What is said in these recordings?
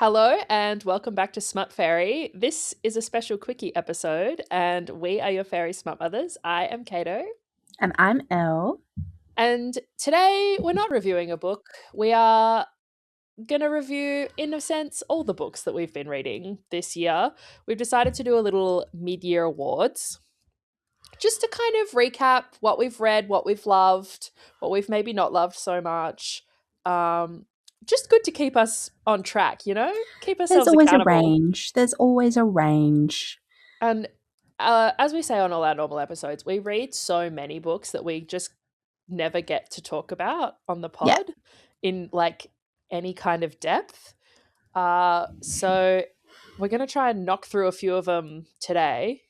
Hello and welcome back to Smut Fairy. This is a special quickie episode, and we are your fairy smut mothers. I am Kato, And I'm Elle. and today we're not reviewing a book. We are going to review, in a sense, all the books that we've been reading this year. We've decided to do a little mid-year awards, just to kind of recap what we've read, what we've loved, what we've maybe not loved so much. Just good to keep us on track, keep There's ourselves always a accountable. range. There's always a range. And as we say on all our normal episodes, we read so many books that we just never get to talk about on the Yeah. pod in like any kind of depth. So we're going to try and knock through a few of them today.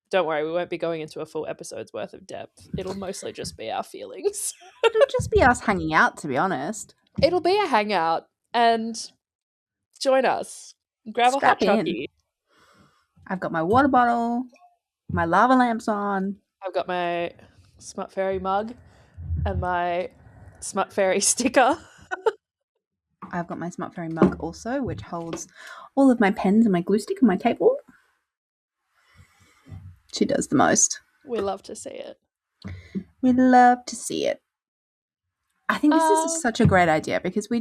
Don't worry, we won't be going into a full episode's worth of depth. It'll mostly just be our feelings. It'll just be us hanging out, to be honest. It'll be a hangout, and join us. Grab a hot Strap in. chockey. I've got my water bottle, my lava lamps on. I've got my Smut Fairy mug and my Smut Fairy sticker. I've got my Smut Fairy mug also, which holds all of my pens and my glue stick and my cable. She does the most. We love to see it. We love to see it. I think this is such a great idea because we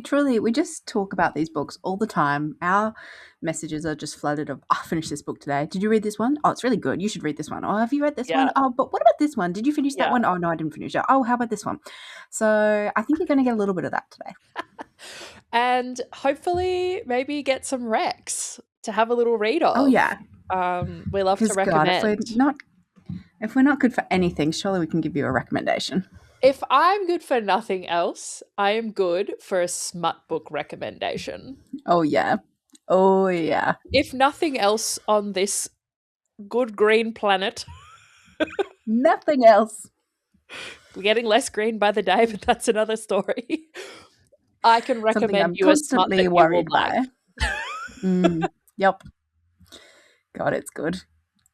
just talk about these books all the time. Our messages are just flooded of, I finished this book today. Did you read this one? Oh, it's really good. You should read this one. Oh, have you read this one? Oh, but what about this one? Did you finish that one? Oh, no, I didn't finish it. Oh, how about this one? So I think you're going to get a little bit of that today. And hopefully maybe get some recs to have a little read of. Oh, yeah. We love to recommend. God, if we're not good for anything, surely we can give you a recommendation. If I'm good for nothing else, I am good for a smut book recommendation. Oh, yeah. Oh, yeah. If nothing else on this good green planet. Nothing else. We're getting less green by the day, but that's another story. I can recommend you a smut that you will like. Yep. God, it's good.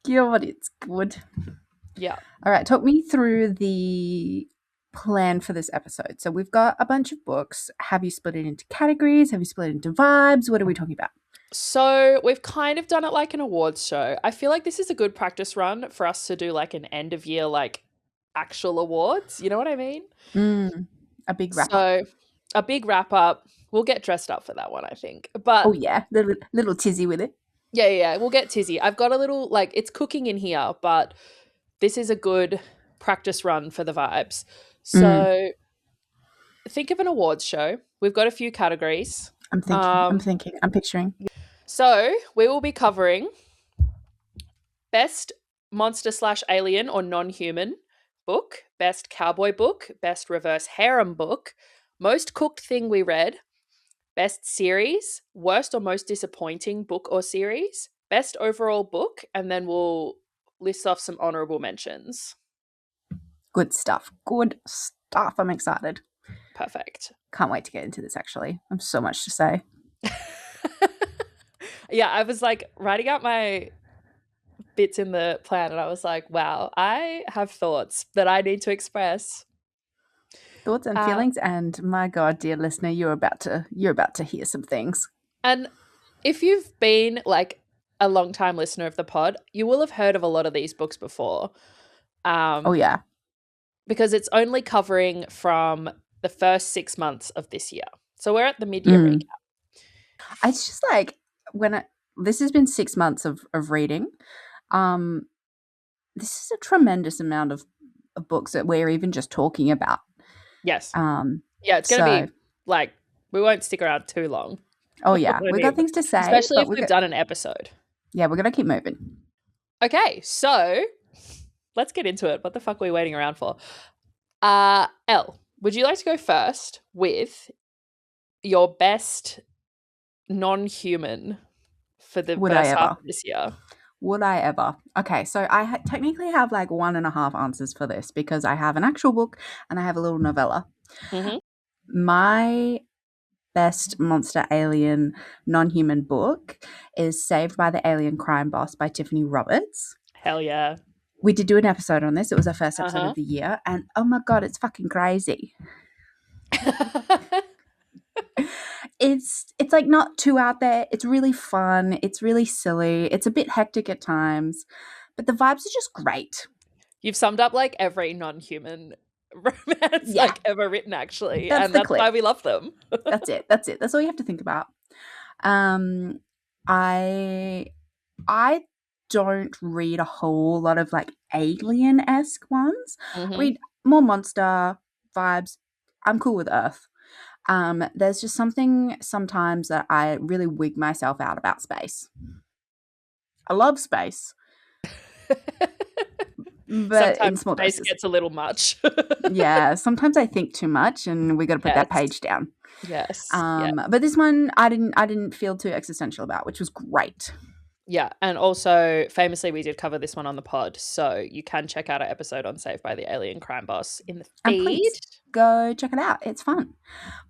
God, it's good. Yeah. All right, talk me through the plan for this episode. So we've got a bunch of books. Have you split it into categories? Have you split it into vibes? What are we talking about? So we've kind of done it like an awards show. I feel like this is a good practice run for us to do like an end of year, like actual awards. You know what I mean? A big wrap up. So a big wrap up. We'll get dressed up for that one, I think. But oh yeah, little tizzy with it. Yeah. We'll get tizzy. I've got a little like it's cooking in here, but this is a good practice run for the vibes. So think of an awards show. We've got a few categories. I'm picturing. So we will be covering best monster/alien or non-human book, best cowboy book, best reverse harem book, most cooked thing we read, best series, worst or most disappointing book or series, best overall book, and then we'll list off some honorable mentions. Good stuff. I'm excited. Perfect. Can't wait to get into this, actually. I have so much to say. Yeah, I was like writing out my bits in the plan and I was like, wow, I have thoughts that I need to express. Thoughts and feelings, and my God, dear listener, you're about to hear some things. And if you've been like a long-time listener of the pod, you will have heard of a lot of these books before. Oh yeah. Because it's only covering from the first 6 months of this year. So we're at the mid-year recap. It's just like this has been 6 months of reading. This is a tremendous amount of books that we're even just talking about. Yes. Yeah, it's going to be like, we won't stick around too long. Oh yeah, we've got things to say. Especially if we've done an episode. Yeah, we're going to keep moving. Okay, so let's get into it. What the fuck are we waiting around for? Elle, would you like to go first with your best non-human for the first half of this year? Would I ever? Okay, so I technically have like 1.5 answers for this because I have an actual book and I have a little novella. Mm-hmm. My best monster alien non-human book is Saved by the Alien Crime Boss by Tiffany Roberts. Hell yeah. We did do an episode on this. It was our first episode of the year. And oh my God, it's fucking crazy. it's like not too out there. It's really fun. It's really silly. It's a bit hectic at times, but the vibes are just great. You've summed up like every non-human romance Yeah, like ever written, actually, that's and the that's why clip. we love them. That's it. That's it. That's all you have to think about. Um, I I don't read a whole lot of like alien esque ones. I Hmm. read more monster vibes. I'm cool with Earth. There's just something sometimes that I really wig myself out about space. I love space, but in Sometimes small space doses. gets a little much. Yeah, sometimes I think too much, and we got to put that Yes. page down. Yes. Yeah. But this one I didn't feel too existential about, which was great. Yeah. And also, famously, we did cover this one on the pod. So you can check out our episode on Saved by the Alien Crime Boss in the And feed. please go check it out. It's fun.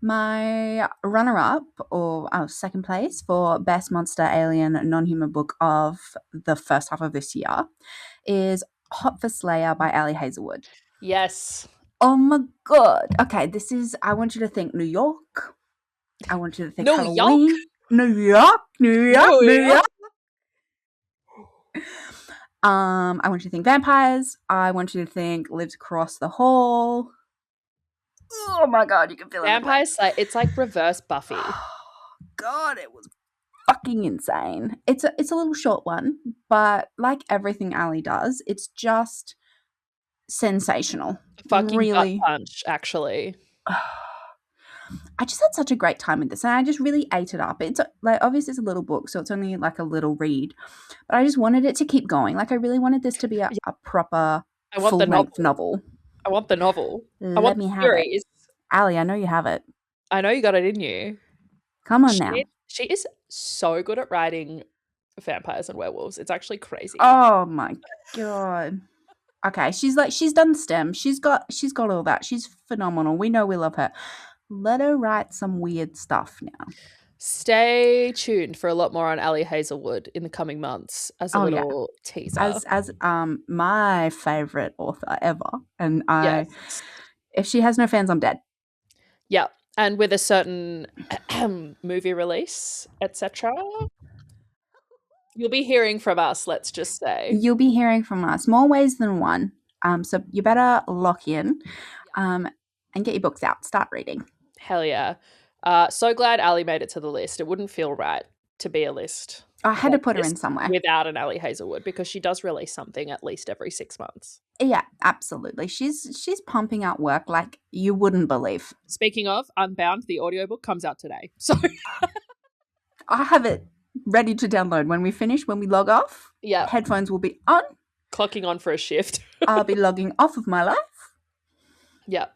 My runner up, or second place for Best Monster Alien Non Human Book of the first half of this year is Hot for Slayer by Ali Hazelwood. Yes. Oh my god. Okay, I want you to think New York. I want you to think New York. Halloween. New York, New York, New New York. York. I want you to think vampires. I want you to think lives across the hall. Oh my god, you can fill in the Vampires, blanks. like it's like reverse Buffy. God, it was fucking insane. It's a little short one, but like everything Ali does, it's just sensational. Fucking gut Really. punch, actually. I just had such a great time with this, and I just really ate it up. It's like obviously it's a little book, so it's only like a little read, but I just wanted it to keep going. Like I really wanted this to be Yeah, a proper I want full the length novel. novel. I want the novel. I Let want me the have it, series. Ali. I know you have it. I know you got it in you. Come on now. She is so good at writing vampires and werewolves. It's actually crazy. Oh my god. Okay, she's done STEM. She's got all that. She's phenomenal. We know we love her. Let her write some weird stuff now. Stay tuned for a lot more on Ali Hazelwood in the coming months as a Oh yeah, little teaser. as my favorite author ever, and I Yes. if she has no fans, I'm dead. Yeah. And with a certain movie release, etc., you'll be hearing from us, let's just say. You'll be hearing from us more ways than one. So you better lock in, and get your books out. Start reading. Hell yeah. So glad Ali made it to the list. It wouldn't feel right to be a list I had to like put her this in somewhere. without an Ali Hazelwood because she does release something at least every 6 months. Yeah, absolutely. She's pumping out work like you wouldn't believe. Speaking of, Unbound, the audiobook comes out today. So I have it ready to download when we finish. When we log off, yeah, headphones will be on. clocking on for a shift. I'll be logging off of my life, Yeah.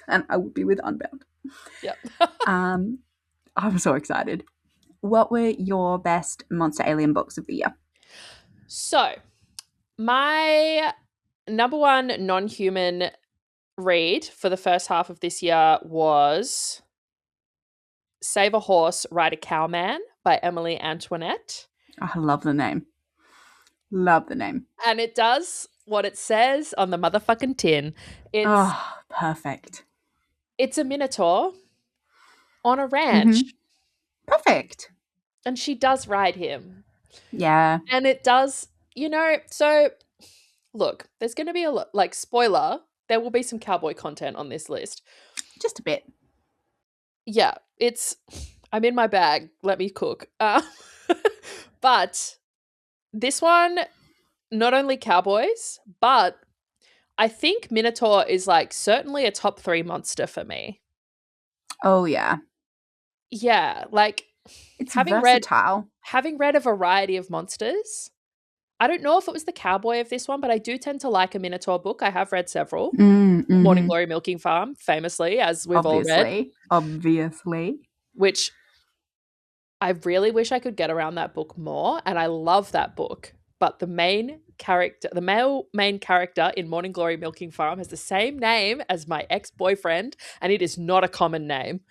and I will be with Unbound. Yeah. I'm so excited. What were your best monster alien books of the year? So, my number one non-human read for the first half of this year was Save a Horse, Ride a Cowman by Emily Antoinette. I love the name. Love the name. And it does what it says on the motherfucking tin. Perfect. It's a minotaur on a ranch, Perfect. and she does ride him. Yeah. And it does, so look, there's going to be a lot, like, spoiler, there will be some cowboy content on this list. Just a bit. Yeah, I'm in my bag. Let me cook. But this one, not only cowboys, but I think Minotaur is like certainly a top 3 monster for me. Oh yeah. Yeah, like It's having versatile. read a variety of monsters. I don't know if it was the cowboy of this one, but I do tend to like a Minotaur book. I have read several. Morning Glory Milking Farm, famously, as we've all read. Obviously. Which I really wish I could get around that book more, and I love that book. But the male main character in Morning Glory Milking Farm has the same name as my ex-boyfriend, and it is not a common name.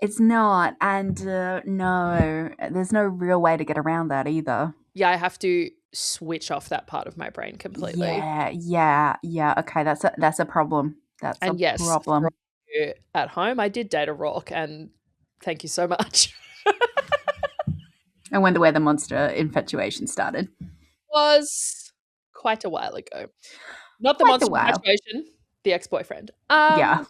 It's not, and no, there's no real way to get around that either. Yeah, I have to switch off that part of my brain completely. Yeah. Okay, that's a problem. That's and a yes, problem. for you at home, I did date a Rourke, and Thank you so much. I wonder where the monster infatuation started. Was quite a while ago. Not the Quite a monster while. infatuation, the ex-boyfriend. Yeah,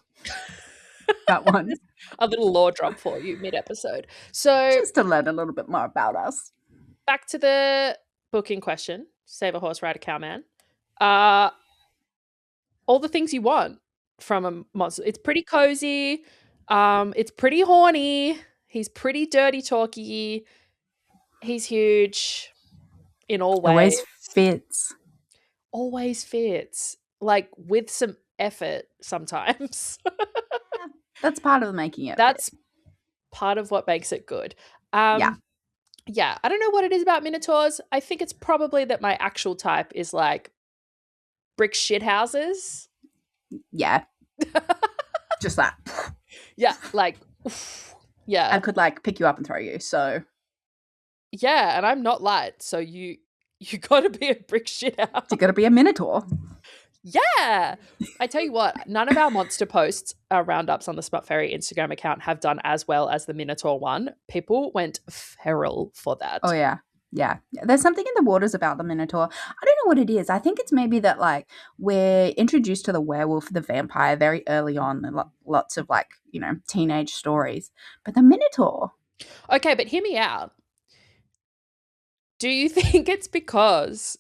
that one. A little lore drop for you mid-episode. So Just to learn a little bit more about us. back to the book in question, Save a Horse, Ride a Cowman. All the things you want from a monster. It's pretty cozy. It's pretty horny. He's pretty dirty talky. He's huge in all ways. Always fits. Always fits. Like with some effort sometimes. That's part of making it That's fit. part of what makes it good. Yeah. Yeah, I don't know what it is about minotaurs. I think it's probably that my actual type is like brick shit houses. Yeah. Just that. Yeah, like yeah. I could like pick you up and throw you. So Yeah, and I'm not light, so you got to be a brick shit house. you got to be a minotaur. Yeah. I tell you what, none of our monster posts, our roundups on the Smut Fairy Instagram account have done as well as the Minotaur one. People went feral for that. Oh, yeah. Yeah. There's something in the waters about the minotaur. I don't know what it is. I think it's maybe that like we're introduced to the werewolf, the vampire very early on, and lots of like, you know, teenage stories. But the minotaur. Okay, but hear me out. Do you think it's because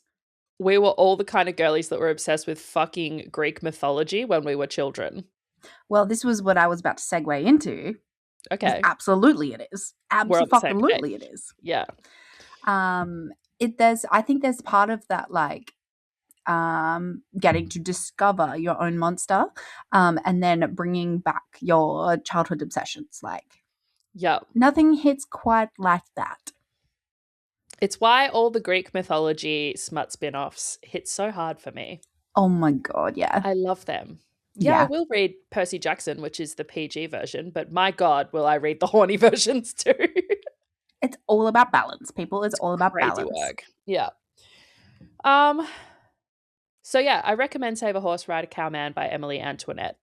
we were all the kind of girlies that were obsessed with fucking Greek mythology when we were children? Well, this was what I was about to segue into. Okay. Absolutely it is. We're on the same Absolutely page. it is. Yeah. I think there's part of that like getting to discover your own monster and then bringing back your childhood obsessions. Like, Yeah. nothing hits quite like that. It's why all the Greek mythology smut spin-offs hit so hard for me. Oh my God, yeah. I love them. Yeah, I will read Percy Jackson, which is the PG version, but my God, will I read the horny versions too? It's all about balance, people. It's all about Crazy balance. work. Yeah. So yeah, I recommend Save a Horse, Ride a Cowman by Emily Antoinette.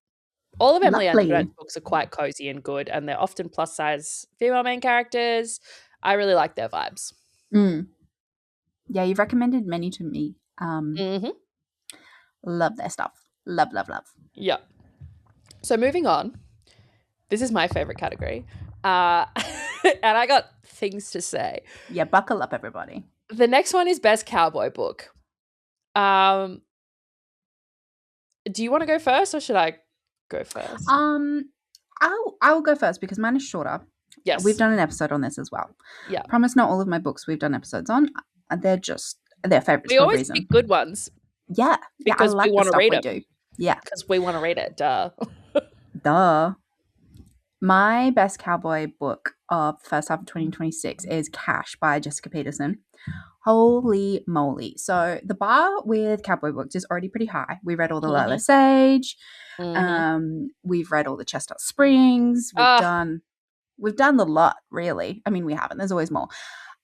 All of Emily Lovely. Antoinette's books are quite cozy and good, and they're often plus size female main characters. I really like their vibes. Yeah, you've recommended many to me. Love their stuff. Love, love, love. Yeah. So moving on. This is my favorite category. And I got things to say. Yeah, buckle up, everybody. The next one is Best Cowboy Book. Do you want to go first or should I go first? I'll go first because mine is shorter. Yes. We've done an episode on this as well. Yeah. Promise not all of my books we've done episodes on. They're favorites we for a always reason. pick good ones. Yeah. Because I like we want to read it. do. Yeah. Because we want to read it. Duh. Duh. My best cowboy book of first half of 2026 is Cash by Jessica Peterson. Holy moly. So the bar with cowboy books is already pretty high. We read all the Lila Sage. We've read all the Chestnut Springs. We've done the lot, really. I mean, we haven't. There's always more.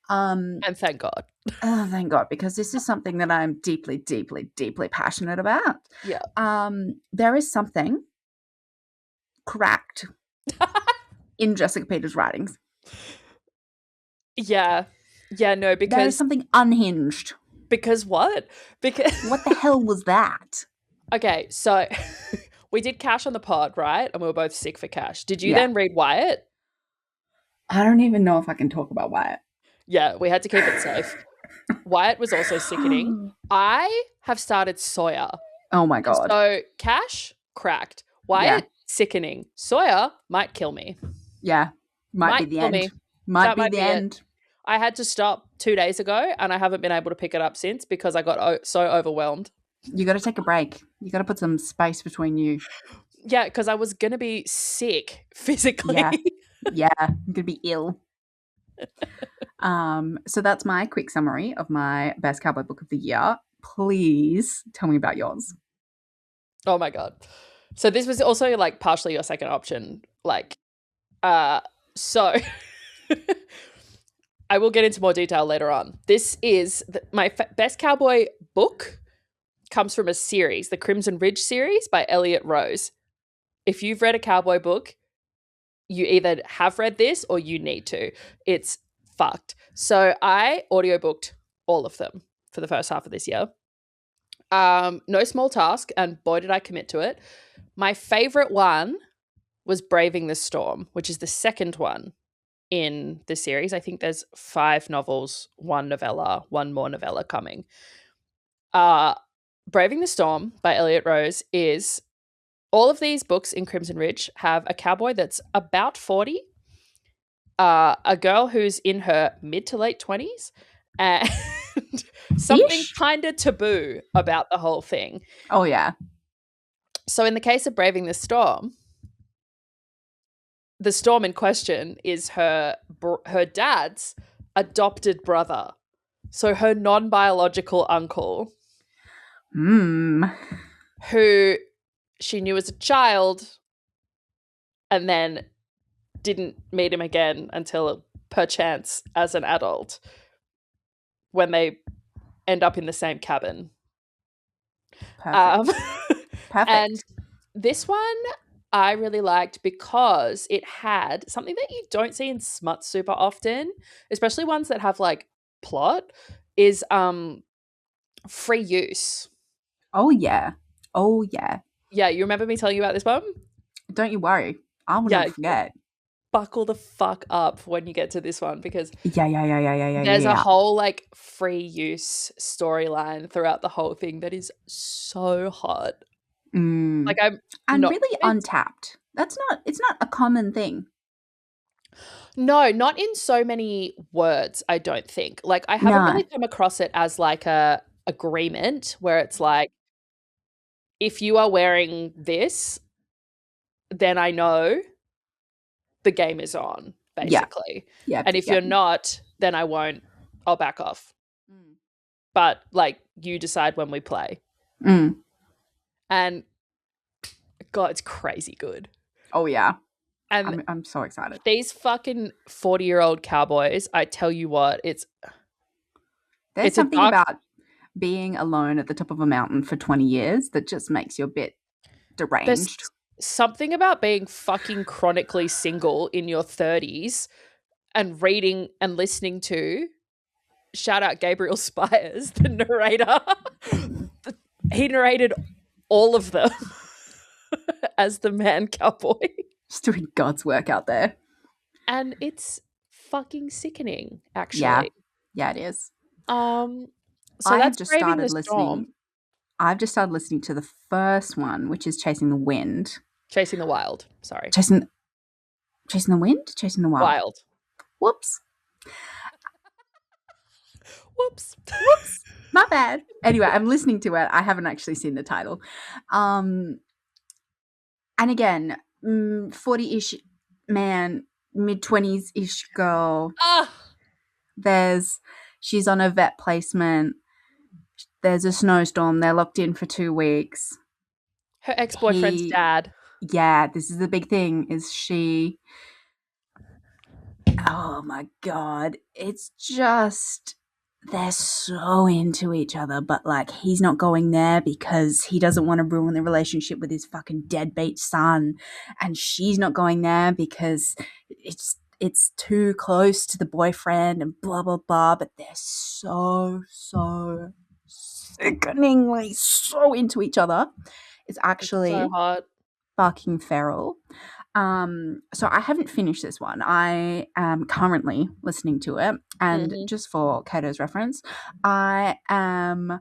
And thank God. Oh, thank God, because this is something that I'm deeply, deeply, deeply passionate about. Yeah. There is something cracked in Jessica Peters' writings. Yeah. Yeah, no, because there is something unhinged. Because what? Because what the hell was that? Okay, so we did Cash on the pod, right? And we were both sick for Cash. Did you then read Wyatt? I don't even know if I can talk about Wyatt. Yeah, we had to keep it safe. Wyatt was also sickening. I have started Sawyer. Oh my God. So Cash, cracked. Wyatt, sickening. Sawyer might kill me. Yeah, might be the end. Might be the end. I had to stop 2 days ago and I haven't been able to pick it up since because I got so overwhelmed. You got to take a break. You got to put some space between you. Yeah, because I was going to be sick physically. Yeah, I'm going to be ill. So that's my quick summary of my best cowboy book of the year. Please tell me about yours. Oh my God. So this was also like partially your second option. So I will get into more detail later on. This is my best cowboy book comes from a series, the Crimson Ridge series by Elliot Rose. If you've read a cowboy book, you either have read this or you need to. It's fucked. So I audiobooked all of them for the first half of this year. No small task, and boy did I commit to it. My favorite one was Braving the Storm, which is the second one in the series. I think there's 5 novels, 1 novella, 1 more novella coming. Braving the Storm by Elliot Rose is all of these books in Crimson Ridge have a cowboy that's about 40, a girl who's in her mid to late 20s, and something kind of taboo about the whole thing. Oh, yeah. So in the case of Braving the Storm in question is her dad's adopted brother. So her non-biological uncle, who she knew as a child and then didn't meet him again until perchance as an adult when they end up in the same cabin. Perfect. And this one I really liked because it had something that you don't see in smut super often, especially ones that have like plot, is free use. Oh, yeah. Oh, yeah. Yeah, you remember me telling you about this one? Don't you worry. I will not forget. Buckle the fuck up when you get to this one because yeah. There's a whole like free use storyline throughout the whole thing that is so hot. Like and really untapped. It's not a common thing. No, not in so many words, I don't think. Like I haven't really come across it as like a agreement where it's like, if you are wearing this, then I know the game is on, basically. Yeah. And if you're not, then I won't. I'll back off. But like you decide when we play. And God, it's crazy good. Oh yeah. And I'm so excited. These fucking 40-year-old cowboys, I tell you what, there's something about being alone at the top of a mountain for 20 years that just makes you a bit deranged. There's something about being fucking chronically single in your 30s and reading and listening to, shout out Gabriel Spires, the narrator. He narrated all of them as the man cowboy. Just doing God's work out there. And it's fucking sickening, actually. Yeah, it is. So that's just started listening. I've just started listening to the first one, which is Chasing the Wind. Chasing the Wild. Sorry. Chasing the Wind? Chasing the Wild. Wild. Whoops. Whoops. My bad. Anyway, I'm listening to it. I haven't actually seen the title. And again, 40-ish man, mid-20s-ish girl. She's on a vet placement. There's a snowstorm. They're locked in for 2 weeks. Her ex-boyfriend's dad. Yeah, this is the big thing, is she... Oh, my God. It's just... They're so into each other, but, like, he's not going there because he doesn't want to ruin the relationship with his fucking deadbeat son. And she's not going there because it's too close to the boyfriend and blah, blah, blah. But they're so sickeningly so into each other. It's actually so hot. Fucking feral. So I haven't finished this one. I am currently listening to it, and just for Kato's reference, I am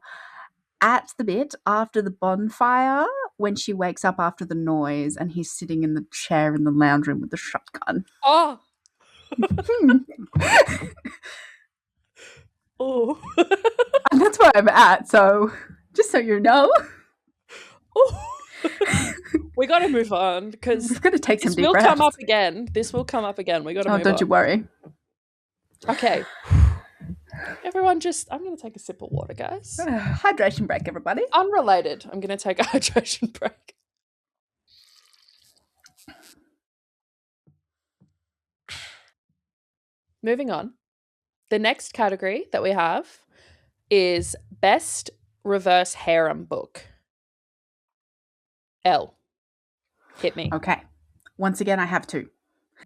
at the bit after the bonfire when she wakes up after the noise and he's sitting in the chair in the lounge room with the shotgun. Oh. Oh. And that's where I'm at, so just so you know. Oh. We got to move on because we've got to take some deep breaths. This will come up again. We got to move on. Oh, don't you worry. Okay. Everyone I'm going to take a sip of water, guys. Hydration break, everybody. Unrelated. I'm going to take a hydration break. Moving on. The next category that we have is Best Reverse Harem Book. Elle. Hit me. Okay. Once again, I have 2.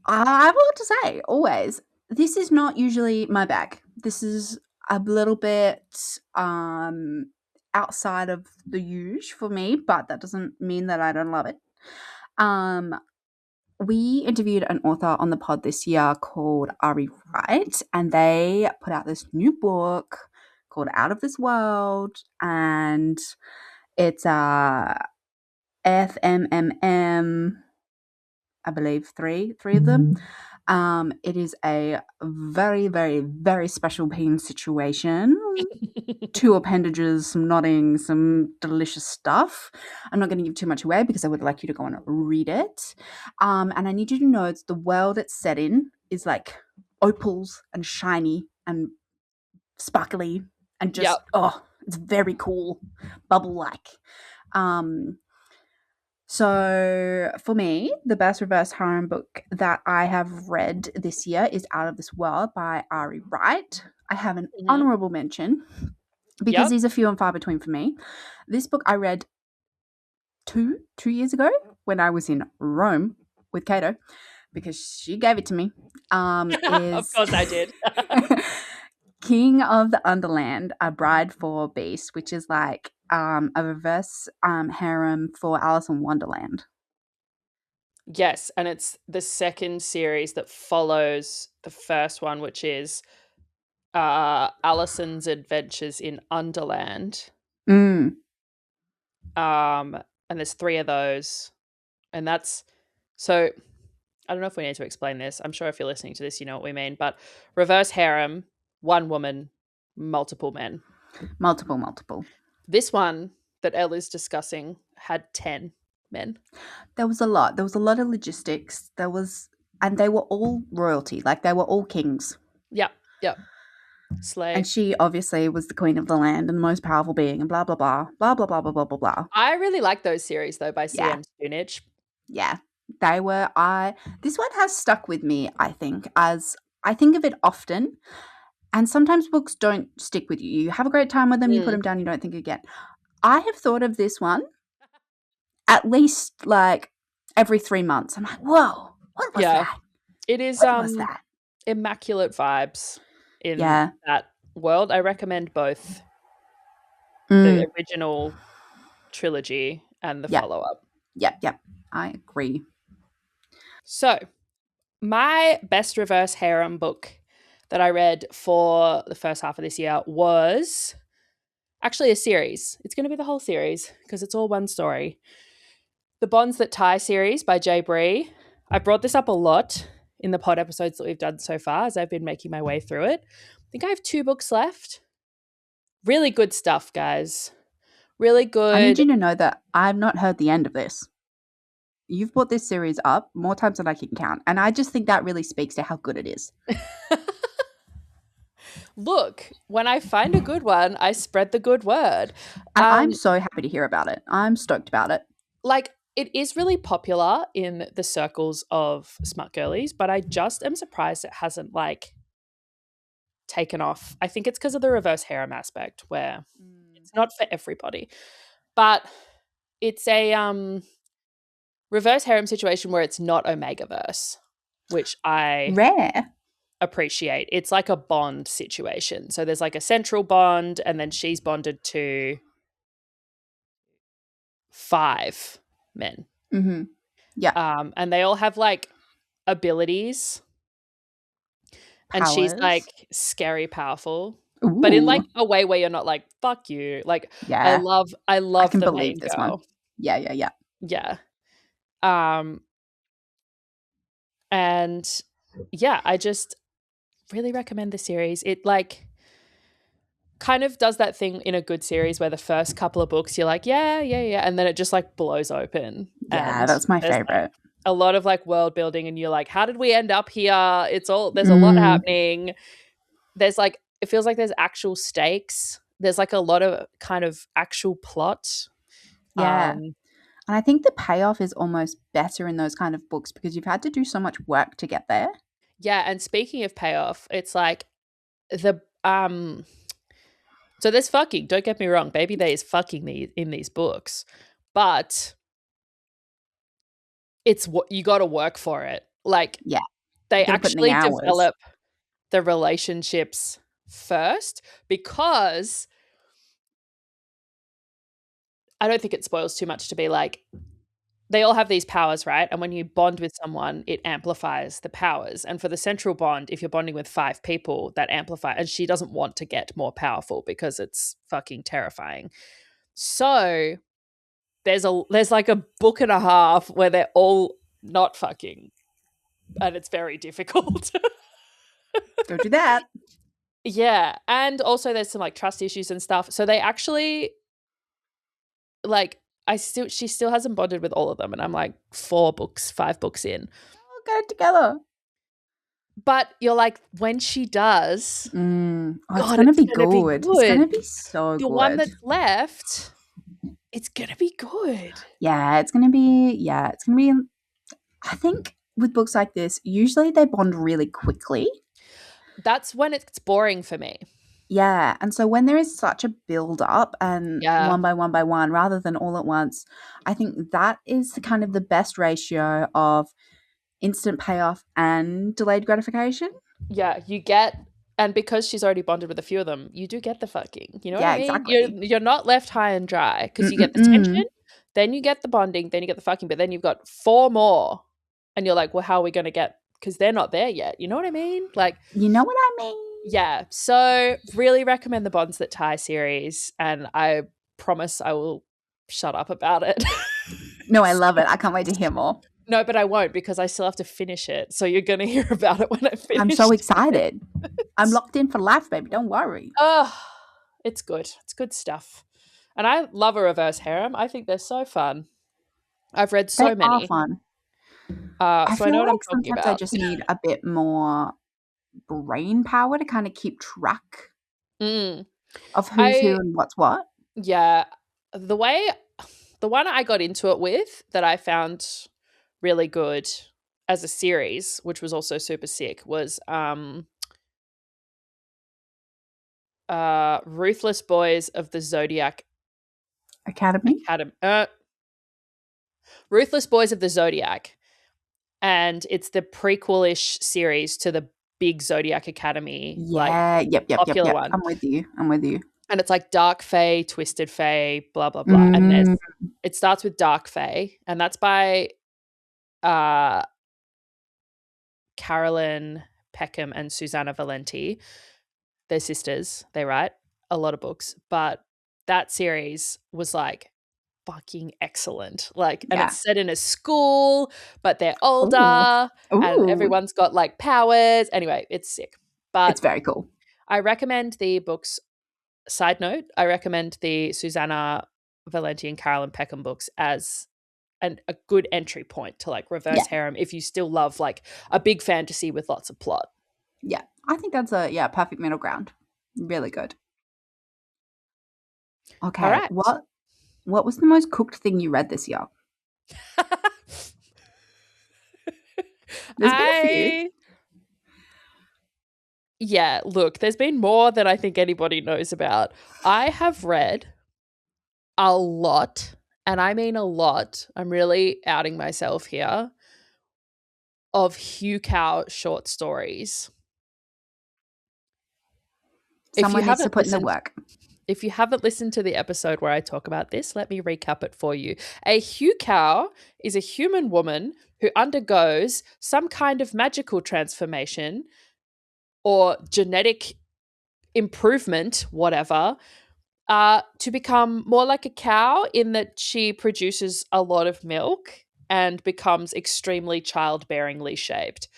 I have a lot to say, always. This is not usually my bag. This is a little bit outside of the usual for me, but that doesn't mean that I don't love it. Um, we interviewed an author on the pod this year called Ari Wright, and they put out this new book called Out of This World, and it's FMMM, I believe three of them. It is a very, very, very special pain situation. 2 appendages, some nodding, some delicious stuff. I'm not going to give too much away because I would like you to go and read it. And I need you to know it's the world it's set in is like opals and shiny and sparkly and Yep. just, it's very cool, bubble like. So for me, the best reverse harem book that I have read this year is Out of This World by Ari Wright. I have an Mhm. honorable mention because Yep. these are few and far between for me. This book I read two years ago when I was in Rome with Kato because she gave it to me. Of Is course I did. King of the Underland, A Bride for Beast, which is like a reverse harem for Alice in Wonderland. Yes, and it's the second series that follows the first one, which is Alison's Adventures in Underland. Mm. Um, and there's 3 of those. And that's so I don't know if we need to explain this. I'm sure if you're listening to this, you know what we mean. But reverse harem, 1 woman, multiple men. Multiple. This one that Elle is discussing had 10 men. There was a lot. There was a lot of logistics. And they were all royalty. Like they were all kings. Yep. Yep. Slay. And she obviously was the queen of the land and the most powerful being and blah, blah, blah, blah, blah, blah, blah, blah, blah, blah. I really like those series though by Yeah. CM Spoonage. Yeah. They were, this one has stuck with me, I think, as I think of it often. And sometimes books don't stick with you. You have a great time with them, you put them down, you don't think again. I have thought of this one at least like every 3 months. I'm like, whoa, what was Yeah. that? It is What was that? immaculate vibes in Yeah. that world. I recommend both Mm. the original trilogy and the Yep. follow-up. Yep. I agree. So, my best reverse harem book that I read for the first half of this year was actually a series. It's going to be the whole series because it's all one story. The Bonds That Tie series by Jay Bree. I brought this up a lot in the pod episodes that we've done so far as I've been making my way through it. I think I have 2 books left. Really good stuff, guys. Really I need good. you to know that I've not heard the end of this. You've brought this series up more times than I can count. And I just think that really speaks to how good it is. Look, when I find a good one, I spread the good word. And I'm so happy to hear about it. I'm stoked about it. Like, it is really popular in the circles of smut girlies, but I just am surprised it hasn't like taken off. I think it's because of the reverse harem aspect where it's not for everybody. But it's a reverse harem situation where it's not Omegaverse, which I Rare. appreciate. It's like a bond situation. So there's like a central bond, and then she's bonded to 5 men. Mm-hmm. Yeah. And they all have like abilities. And she's Powers. like scary powerful. Ooh. But in like a way where you're not like, fuck you. Like Yeah. I love can the believe main this girl. one. Yeah. Yeah. And yeah, I just really recommend the series. It like kind of does that thing in a good series where the first couple of books you're like, yeah, and then it just like blows open. Yeah, And that's my there's, favorite. like, a lot of like world building, and you're like, how did we end up here? There's a lot happening. There's like, it feels like there's actual stakes. There's like a lot of kind of actual plot. Yeah. And I think the payoff is almost better in those kind of books because you've had to do so much work to get there. Yeah, and speaking of payoff, it's like the so there's fucking, don't get me wrong, baby there is fucking in these books. But it's what you got to work for it. Like, Yeah. they You got to put in the actually hours. develop the relationships first, because I don't think it spoils too much to be like, they all have these powers, right? And when you bond with someone, it amplifies the powers. And for the central bond, if you're bonding with 5 people, that amplify. And she doesn't want to get more powerful because it's fucking terrifying. So there's like a book and a half where they're all not fucking, and it's very difficult. Don't do that. Yeah, and also there's some like trust issues and stuff. So they actually, like, she still hasn't bonded with all of them, and I'm like 5 books in. We'll get it together. But you're like, when she does, Oh, it's God, going to it's be gonna be good. It's going good. to be so The one good. that's left, it's gonna be good. Yeah, it's going to be, I think with books like this, usually they bond really quickly. That's when it's boring for me. Yeah, and so when there is such a build up and Yeah. one by one, rather than all at once, I think that is the kind of the best ratio of instant payoff and delayed gratification. Yeah, you get, and because she's already bonded with a few of them, you do get the fucking. You know what I Yeah, mean? You're exactly. you're not left high and dry, because you get the tension, Mm-mm-mm. then you get the bonding, then you get the fucking, but then you've got 4 more, and you're like, well, how are we gonna get? Because they're not there yet. You know what I mean? Like, You know what I mean? yeah. So really recommend the Bonds That Tie series, and I promise I will shut up about it. No, I love it. I can't wait to hear more. No, but I won't, because I still have to finish it. So you're gonna hear about it when I finish. I'm so excited. I'm locked in for life, baby. Don't worry. Oh, it's good. It's good stuff. And I love a reverse harem. I think they're so fun. I've read They so are many. fun. I So I feel know what I'm like talking sometimes I about. just need a bit more brain power to kind of keep track Mm. of who's who I and what's what. Yeah, the way the one I got into it with that I found really good as a series, which was also super sick, was Ruthless Boys of the Zodiac Academy? Academy. Ruthless Boys of the Zodiac. And it's the prequel-ish series to the big Zodiac Academy, like Yeah. Yep. popular one. I'm with you. I'm with you. And it's like Dark Fae, Twisted Fae, blah blah blah. And Mm, it starts with Dark Fae, and that's by uh Carolyn Peckham and Susanna Valenti. They're sisters. They write a lot of books, but that series was like fucking excellent. Like, and yeah. it's set in a school, but they're Ooh. older and Ooh. everyone's got like powers. Anyway, it's sick. But It's very cool. I recommend the books. Side note, I recommend the Susanna Valenti and Carolyn Peckham books as a good entry point to like Yeah. reverse harem if you still love like a big fantasy with lots of plot. Yeah. I think that's a perfect middle ground. Really good. All Okay. right. What was the most cooked thing you read this year? There's been a few. Yeah, look, there's been more than I think anybody knows about. I have read a lot, and I mean a lot. I'm really outing myself here, of Hugh Cow short stories. If you Someone needs to haven't put in the listened work. If you haven't listened to the episode where I talk about this, let me recap it for you. A Hugh Cow is a human woman who undergoes some kind of magical transformation or genetic improvement, whatever, to become more like a cow, in that she produces a lot of milk and becomes extremely childbearingly shaped.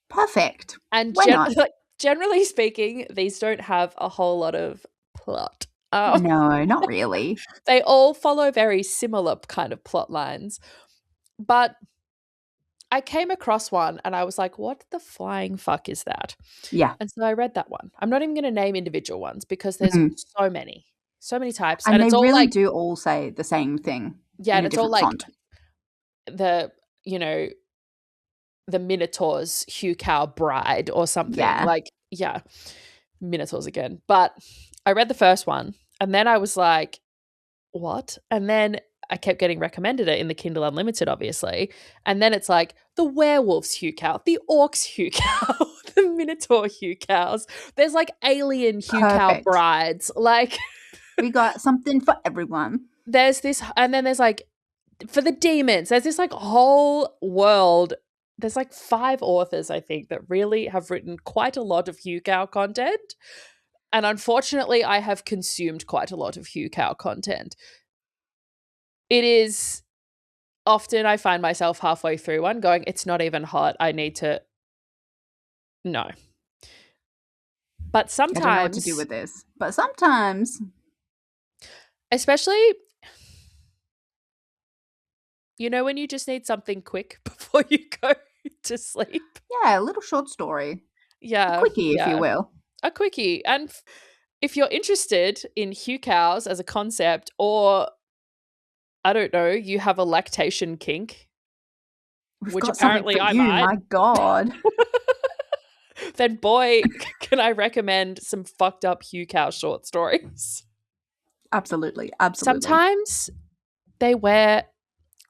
Perfect. And Why not? like, generally speaking, these don't have a whole lot of plot. No, not really. They all follow very similar kind of plot lines. But I came across one and I was like, what the flying fuck is that? Yeah. And so I read that one. I'm not even going to name individual ones because there's Mhm. so many types. And And they it's all really like, do all say the same thing yeah, in and a it's all different like font. the, you know, the Minotaur's Hugh Cow bride or something. Yeah. Like, yeah, Minotaurs again. But I read the first one and then I was like, what? And then I kept getting recommended it in the Kindle Unlimited, obviously. And then it's like the werewolves hue cow, the orcs hue cow, the minotaur hue cows. There's like alien hue cow Perfect. brides. Like We got something for everyone. there's this, and then there's like for the demons, there's this like whole world. There's like 5 authors, I think, that really have written quite a lot of hue cow content. And unfortunately, I have consumed quite a lot of hue cow content. It is often I find myself halfway through one going, it's not even hot. I need to. No. But I don't know what to do sometimes, with this. But sometimes, especially, when you just need something quick before you go to sleep. yeah, a little short story. A Yeah. quickie, if you Yeah. will. A quickie. And if you're interested in hue cows as a concept, or I don't know, you have a lactation kink, We've which got something for apparently I you, might, my God. then boy, can I recommend some fucked up hue cow short stories. Absolutely. Absolutely. Sometimes they wear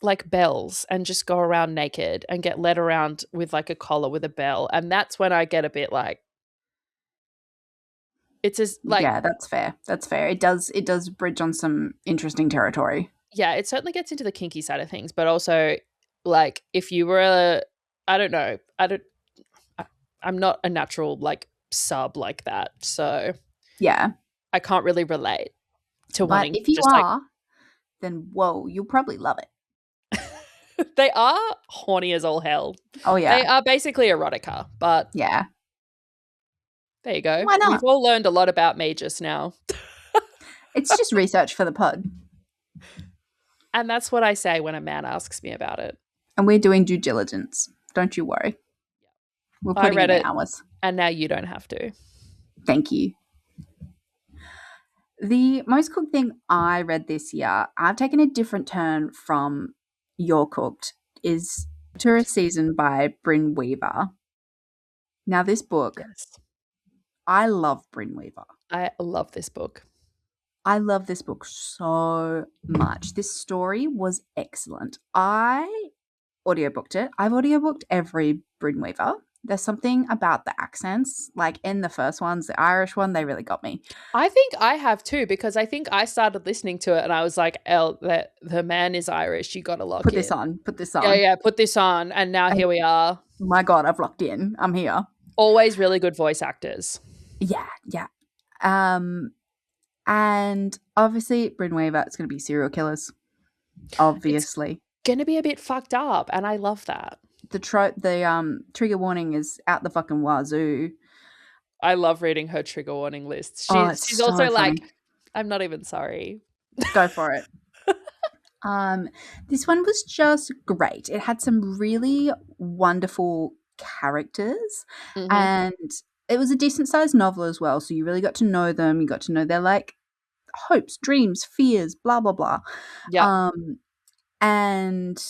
like bells and just go around naked and get led around with like a collar with a bell. And that's when I get a bit like, it's as like, Yeah, that's fair. That's fair. It does bridge on some interesting territory. yeah, it certainly gets into the kinky side of things, but also like if you were I don't know, I'm not a natural like sub like that. So Yeah. I can't really relate to But wanting if you just like are, then whoa, you'll probably love it. they are horny as all hell. Oh They yeah. are basically erotica, but Yeah. there you go. Why We've not? all learned a lot about me just now. It's just research for the pod. And that's what I say when a man asks me about it. And we're doing due diligence. Don't you worry. We're I putting read in it hours. and now you don't have to. Thank you. The most cooked thing I read this year, I've taken a different turn from Your Cooked, is Tourist Season by Bryn Weaver. Now, this book, Yes. I love Bryn Weaver. I love this book. I love this book so much. This story was excellent. I audiobooked it. I've audiobooked every Bryn Weaver. There's something about the accents, like in the first ones, the Irish one, they really got me. I think I have too, because I think I started listening to it and I was like, "El, that the man is Irish. You got to lock Put this in." on, put this Yeah, on. yeah. Put this on, and now And here we are. my God, I've locked in. I'm here. Always really good voice actors. Yeah, yeah. And obviously, Bryn Weaver, it's going to be serial killers. Obviously, Gonna be a bit fucked up, and I love that. the trigger warning is out the fucking wazoo. I love reading her trigger warning list. Oh, it's She's so also like, funny. I'm not even sorry. Go for it. This one was just great. It had some really wonderful characters, Mm-hmm. and it was a decent sized novel as well. So you really got to know them. You got to know their like hopes, dreams, fears, blah blah blah. Yeah, Um, and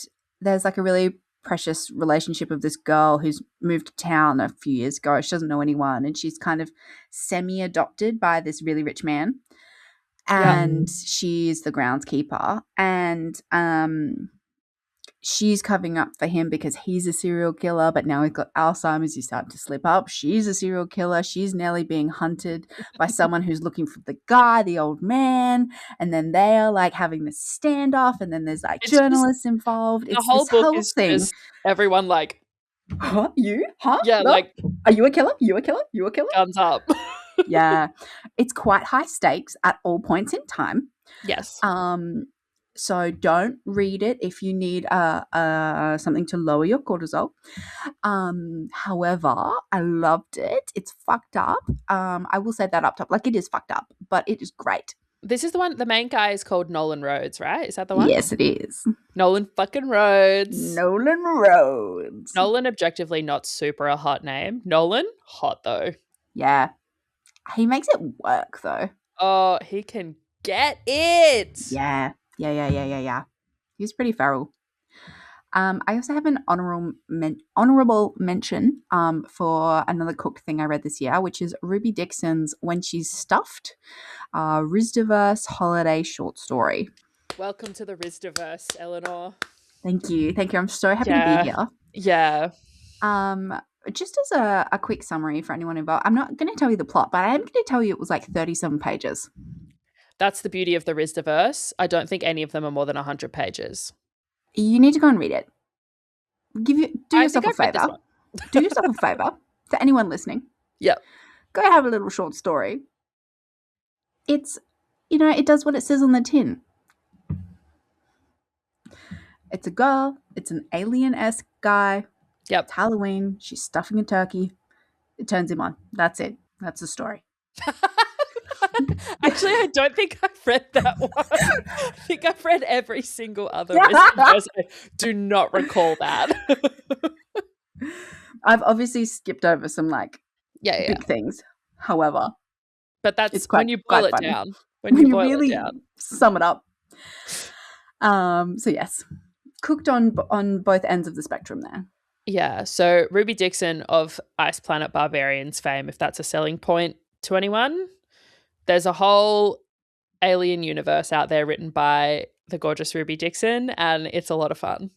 there's like a really precious relationship of this girl who's moved to town a few years ago. She doesn't know anyone, and she's kind of semi adopted by this really rich man. yeah. And she's the groundskeeper, and she's covering up for him because he's a serial killer, but now he's got Alzheimer's. He's starting to slip up. She's a serial killer. She's nearly being hunted by someone who's looking for the guy, the old man. And then they are like having this standoff, and then there's like It's just journalists involved. the It's whole this book whole is thing. just everyone like, Huh? You? Huh? yeah, No? like Are you a killer? You a killer? You a killer? guns up. Yeah. It's quite high stakes at all points in time. Yes. So don't read it if you need something to lower your cortisol. However, I loved it. It's fucked up. I will say that up top. Like, it is fucked up, but it is great. This is the one, the main guy is called Nolan Rhodes, right? Is that the one? Yes, it is. Nolan fucking Rhodes. Nolan Rhodes. Nolan, objectively not super a hot name. Nolan, hot though. Yeah. He makes it work though. Oh, he can get it. Yeah. Yeah. He's pretty feral. I also have an honorable mention for another cooked thing I read this year, which is Ruby Dixon's When She's Stuffed, Rizdiverse holiday short story. Welcome to the Rizdiverse, Eleanor. Thank you. I'm so happy to be Yeah. here. Yeah. Just as a quick summary for anyone involved, I'm not going to tell you the plot, but I am going to tell you it was like 37 pages. That's the beauty of the Rizdiverse. I don't think any of them are more than 100 pages. You need to go and read it. Do I yourself think a I've read this favor. one. Do yourself a favor. To anyone listening, Yep. go have a little short story. It's, it does what it says on the tin. It's a girl. It's an alien-esque guy. Yep. It's Halloween. She's stuffing a turkey. It turns him on. That's it. That's the story. Actually, I don't think I've read that one. I think I've read every single other Rizdiverse. I do not recall that. I've obviously skipped over some yeah. big things. However, but that's it's quite, when you boil it funny. down. When you really sum it up. So yes, cooked on both ends of the spectrum there. Yeah. So Ruby Dixon of Ice Planet Barbarians fame, if that's a selling point to anyone, there's a whole alien universe out there written by the gorgeous Ruby Dixon, and it's a lot of fun.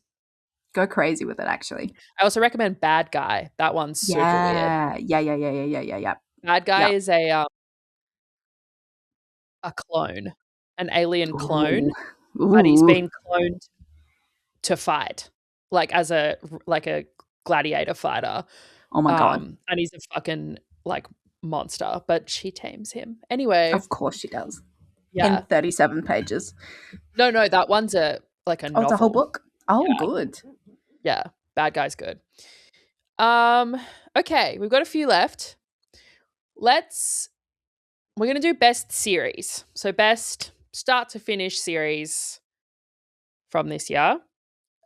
Go crazy with it, actually. I also recommend Bad Guy. That one's super weird. Yeah. Bad Guy is a clone, an alien clone, but he's been cloned to fight, as a gladiator fighter. Oh my god! And he's a fucking monster, but she tames him anyway. Of course she does. Yeah, in 37 pages. No, that one's a novel. Oh, it's a whole book. Oh, yeah. Good. Yeah, Bad Guy's good. Okay, we've got a few left. We're gonna do best series. So best start to finish series from this year.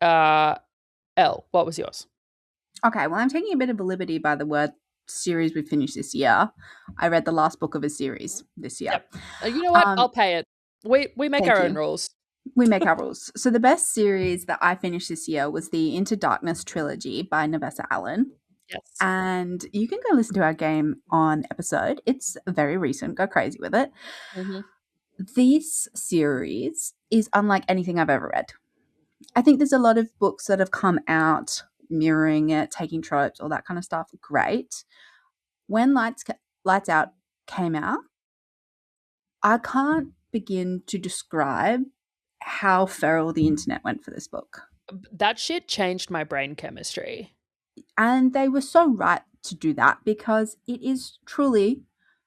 Elle, what was yours? Okay, well, I'm taking a bit of a liberty by the word series we finished this year. I read the last book of a series this year. Yep. You know what? I'll pay it. We make our own rules. We make our rules. So the best series that I finished this year was the Into Darkness trilogy by Nevessa Allen. Yes. And you can go listen to our Game On episode. It's very recent. Go crazy with it. Mm-hmm. This series is unlike anything I've ever read. I think there's a lot of books that have come out mirroring it, taking tropes, all that kind of stuff. Great. When Lights Out came out, I can't begin to describe how feral the internet went for this book. That shit changed my brain chemistry. And they were so right to do that because it is truly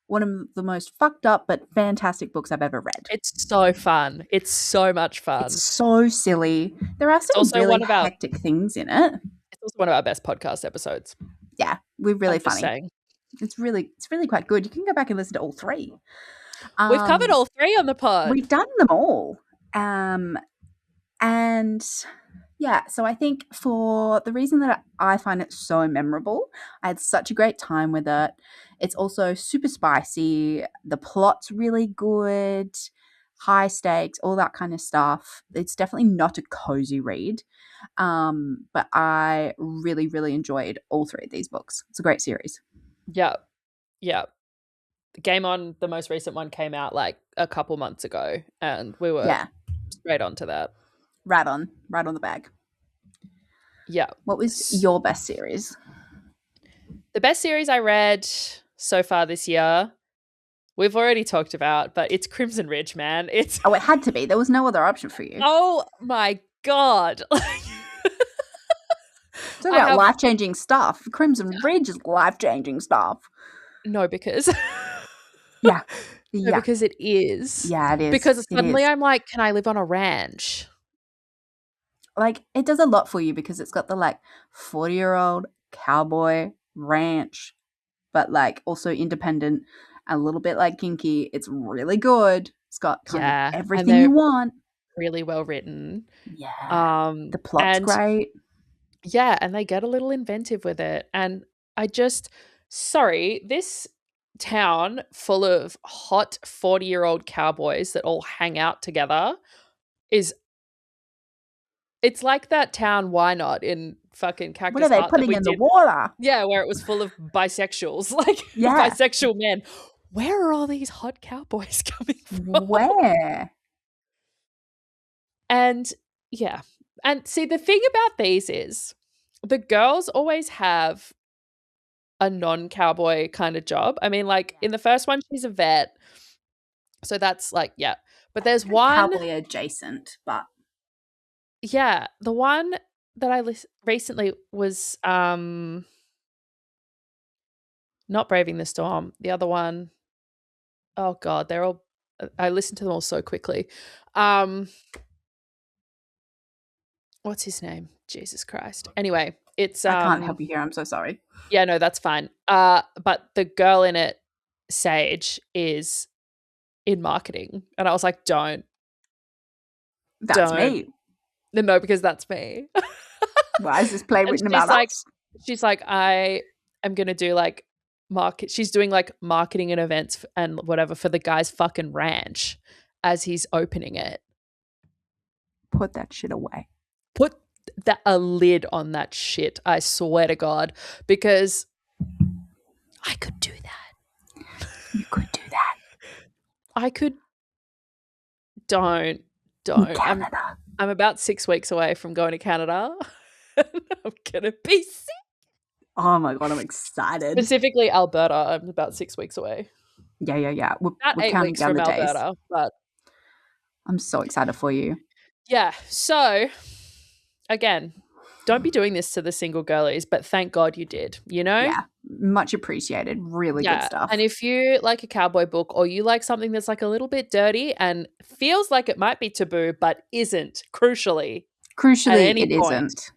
one of the most fucked up but fantastic books I've ever read. It's so fun. It's so much fun. It's so silly. There are some really hectic things in it. It's also one of our best podcast episodes. Yeah, we're really funny. It's really quite good. You can go back and listen to all three. We've covered all three on the pod. We've done them all. And yeah, so I think for the reason that I find it so memorable, I had such a great time with it. It's also super spicy. The plot's really good, high stakes, all that kind of stuff. It's definitely not a cozy read, but I really, really enjoyed all three of these books. It's a great series. Yeah. Game On, the most recent one, came out a couple months ago, and we were straight on to that. Right on the bag. Yeah. What was your best series? The best series I read so far this year, we've already talked about, but it's Crimson Ridge, man. It had to be. There was no other option for you. Oh my god. Talk about life-changing stuff. Crimson Ridge is life-changing stuff. No, because yeah. No, because it is. Yeah, it is. Because suddenly I'm like, can I live on a ranch? It does a lot for you because it's got the 40-year-old cowboy ranch, but also independent, a little bit kinky. It's really good. It's got kind of everything you want. Really well written. Yeah. The plot's great. Yeah, and they get a little inventive with it. And this town full of hot 40-year-old cowboys that all hang out together it's like that town Why Not in fucking Cactus What are they Heart putting in the water? Yeah, where it was full of bisexuals, bisexual men. Where are all these hot cowboys coming from? Where? And yeah. And see, the thing about these is the girls always have a non-cowboy kind of job. I mean, like in the first one, she's a vet. So that's like, yeah. But there's one, Cowboy adjacent, but yeah, the one that I recently was not Braving the Storm. The other one, oh God, they're all I listened to them all so quickly. What's his name? Jesus Christ. Anyway, it's I can't help you here. I'm so sorry. yeah, no, that's fine. But the girl in it, Sage, is in marketing. And I was like, don't. That's me. No, because that's me. Why is this play And written about us? she's like, I am gonna do like she's doing like marketing and events and whatever for the guy's fucking ranch as he's opening it. Put that shit away. Put a lid on that shit, I swear to God, because I could do that. You could do that. I could. Don't. In Canada. I'm about 6 weeks away from going to Canada. I'm gonna be sick. Oh my God, I'm excited. Specifically Alberta. I'm about 6 weeks away. Yeah. We're 8 counting weeks down from the days. Alberta, but I'm so excited for you. yeah. So again, don't be doing this to the single girlies, but thank God you did, you know? Yeah, much appreciated. Really good stuff. And if you like a cowboy book or you like something that's like a little bit dirty and feels like it might be taboo, but isn't, crucially at any it point, isn't.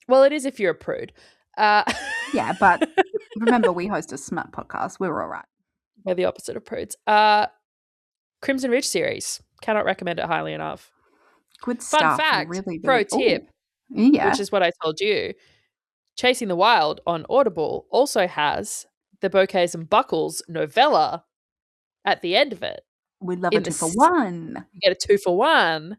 Well, it is if you're a prude. Yeah, but remember, we host a smut podcast. We're all right. We're the opposite of prudes. Crimson Ridge series. Cannot recommend it highly enough. Good stuff. Fun fact, really, pro tip, yeah. which is what I told you. Chasing the Wild on Audible also has the Bouquets and Buckles novella at the end of it. We love a 2-for-1. You get a 2-for-1.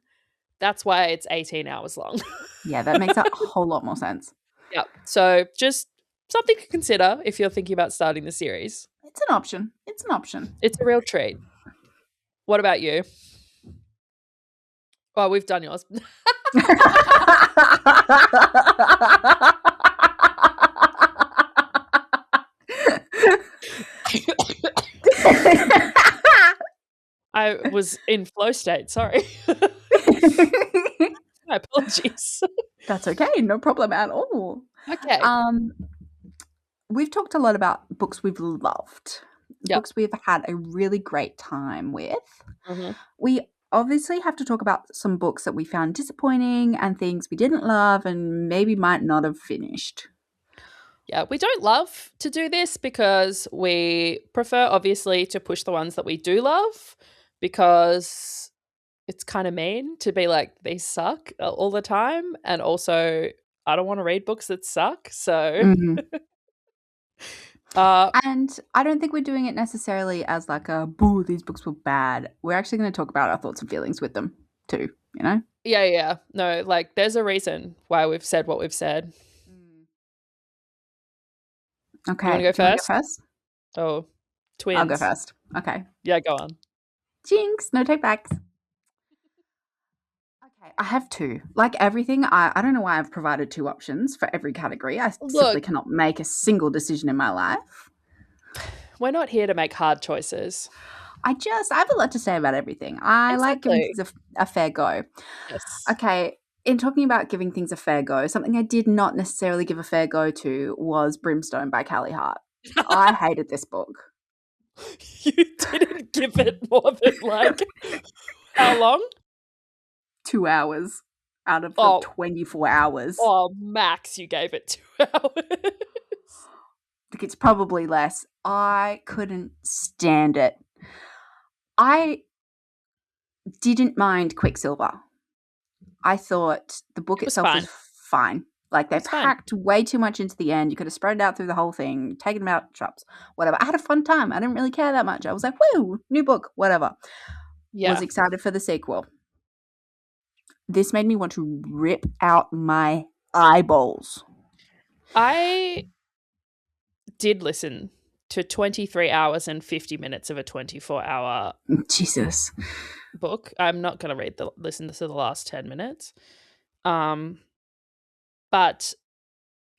That's why it's 18 hours long. Yeah, that makes a whole lot more sense. Yep. So just something to consider if you're thinking about starting the series. It's an option. It's a real treat. What about you? Well, we've done yours. I was in flow state. Sorry. My apologies. That's okay. No problem at all. Okay. We've talked a lot about books we've loved. Yep. Books we've had a really great time with. Mm-hmm. We obviously have to talk about some books that we found disappointing and things we didn't love and maybe might not have finished. Yeah, we don't love to do this because we prefer, obviously, to push the ones that we do love because it's kind of mean to be like, these suck all the time. And also, I don't want to read books that suck. So, mm-hmm. And I don't think we're doing it necessarily as like a, boo, these books were bad. We're actually going to talk about our thoughts and feelings with them too, you know? Yeah. No, like there's a reason why we've said what we've said. Okay. You want to go first? Go first? Oh, twins. I'll go first. Okay. Yeah, go on. Jinx, no take backs. Okay, I have two. Like everything, I don't know why I've provided two options for every category. I simply cannot make a single decision in my life. We're not here to make hard choices. I have a lot to say about everything. I like giving things a fair go. Yes. Okay, in talking about giving things a fair go, something I did not necessarily give a fair go to was Brimstone by Callie Hart. I hated this book. You didn't give it more than like how long? 2 hours out of the 24 hours. Oh, max, you gave it 2 hours. Like it's probably less. I couldn't stand it. I didn't mind Quicksilver. I thought the book itself was fine. Like they packed way too much into the end. You could have spread it out through the whole thing, taken them out shops, whatever. I had a fun time. I didn't really care that much. I was like, woo, new book, whatever. Yeah. Was excited for the sequel. This made me want to rip out my eyeballs. I did listen to 23 hours and 50 minutes of a 24-hour Jesus. book. I'm not going to listen to the last 10 minutes. But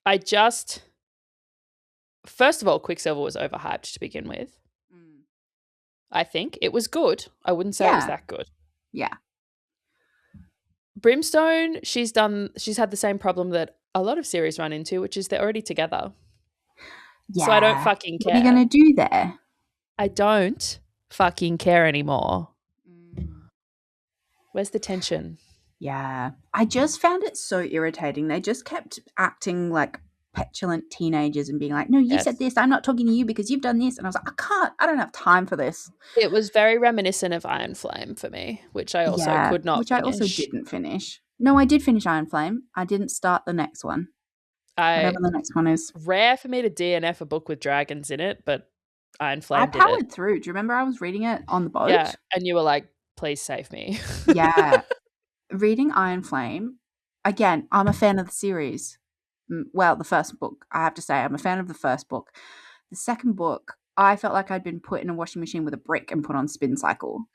I just, first of all, Quicksilver was overhyped to begin with. I think it was good. I wouldn't say it was Yeah. that good. Yeah. Brimstone, she's had the same problem that a lot of series run into, which is they're already together. Yeah. So I don't fucking care. What are you going to do there? I don't fucking care anymore. Where's the tension? Yeah. I just found it so irritating. They just kept acting like petulant teenagers and being like, no, you said this. I'm not talking to you because you've done this. And I was like, I don't have time for this. It was very reminiscent of Iron Flame for me, which I also could not finish. I also didn't finish. No, I did finish Iron Flame. I didn't start the next one. Whatever the next one is. Rare for me to DNF a book with dragons in it, but Iron Flame did it. I powered through. Do you remember I was reading it on the boat? Yeah, and you were like, please save me. Yeah. Reading Iron Flame, again, I'm a fan of the series. Well, the first book, I have to say, I'm a fan of the first book. The second book, I felt like I'd been put in a washing machine with a brick and put on spin cycle.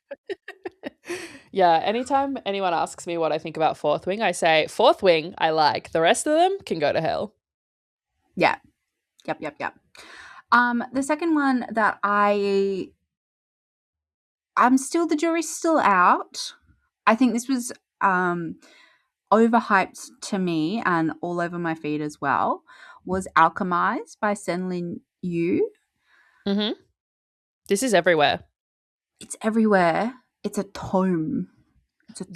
Yeah, anytime anyone asks me what I think about Fourth Wing, I say, Fourth Wing, I like. The rest of them can go to hell. Yeah. Yep. The second one that the jury's still out. I think this was overhyped to me and all over my feed as well, was Alchemized by Senlin Yu. Mm-hmm. This is everywhere. It's everywhere. It's a tome.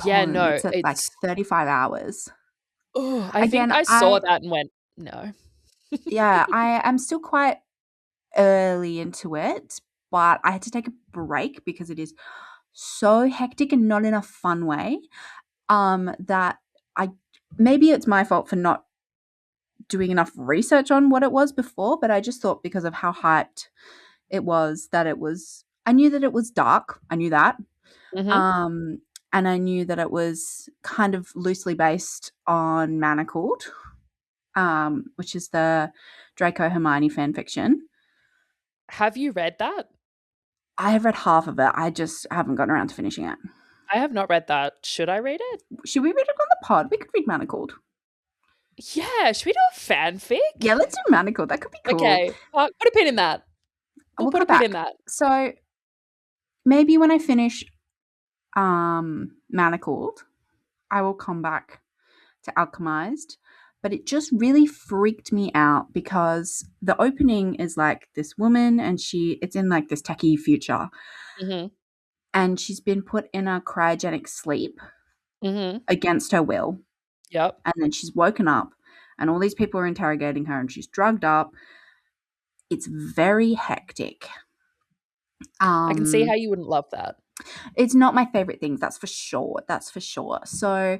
Yeah, no. It's like 35 hours. Oh, I think I saw that and went, no. Yeah, I am still quite early into it, but I had to take a break because it is so hectic and not in a fun way. That maybe it's my fault for not doing enough research on what it was before, but I just thought because of how hyped it was that it was. I knew that it was dark. I knew that. Mm-hmm. And I knew that it was kind of loosely based on Manacled, which is the Draco Hermione fan fiction. Have you read that? I have read half of it. I just haven't gotten around to finishing it. I have not read that. Should I read it? Should we read it on the pod? We could read Manacled. Yeah, should we do a fanfic? Yeah, let's do Manacled. That could be cool. Okay, put a pin in that. We'll put a pin in that. So maybe when I finish Manacled, I will come back to Alchemized. But it just really freaked me out because the opening is like this woman and it's in like this techie future. Mm-hmm. And she's been put in a cryogenic sleep against her will. Yep. And then she's woken up and all these people are interrogating her and she's drugged up. It's very hectic. I can see how you wouldn't love that. It's not my favorite things, that's for sure. So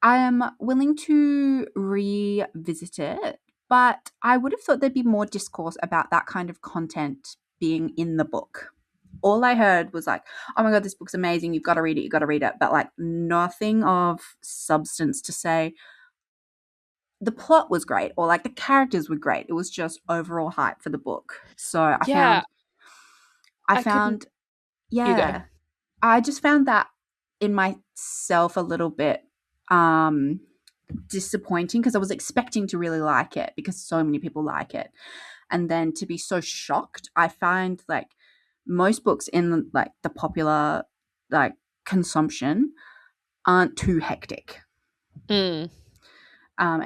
I am willing to revisit it, but I would have thought there'd be more discourse about that kind of content being in the book. All I heard was like, oh my God, this book's amazing. You've got to read it. But like nothing of substance to say the plot was great or like the characters were great. It was just overall hype for the book. So I just found that in myself a little bit disappointing because I was expecting to really like it because so many people like it. And then to be so shocked, I find like most books in like the popular like consumption aren't too hectic. And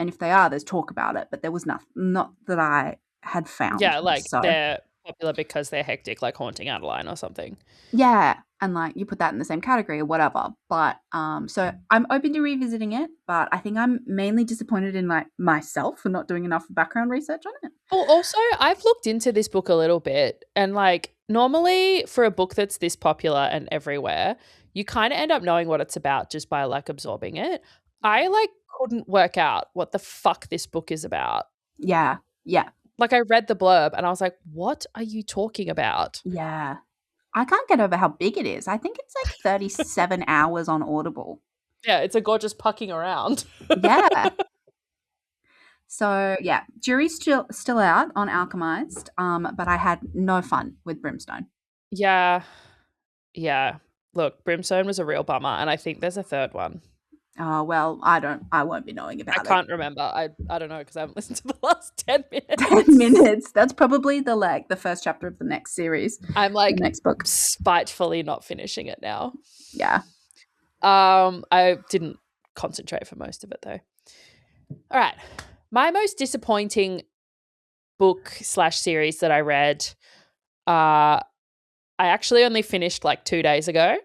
if they are, there's talk about it, but there was not that I had found. Yeah, like they're popular because they're hectic, like Haunting Adeline or something. Yeah, and like you put that in the same category or whatever. But so I'm open to revisiting it, but I think I'm mainly disappointed in like myself for not doing enough background research on it. Well, also I've looked into this book a little bit, and like normally for a book that's this popular and everywhere, you kind of end up knowing what it's about just by like absorbing it. I like couldn't work out what the fuck this book is about. Yeah. Like I read the blurb and I was like, what are you talking about? Yeah. I can't get over how big it is. I think it's like 37 hours on Audible. Yeah, it's a gorgeous pucking around. Yeah. So yeah, jury's still out on Alchemized, but I had no fun with Brimstone. Yeah. Yeah. Look, Brimstone was a real bummer, and I think there's a third one. Oh well, I won't be knowing I about it. can't remember. I don't know because I haven't listened to the last 10 10 minutes. minutes. That's probably the first chapter of the next series, I'm the like next book. spitefully not finishing it now. Yeah. I didn't concentrate for most of it though. All right. My most disappointing book slash series that I read, I actually only finished like 2 days ago.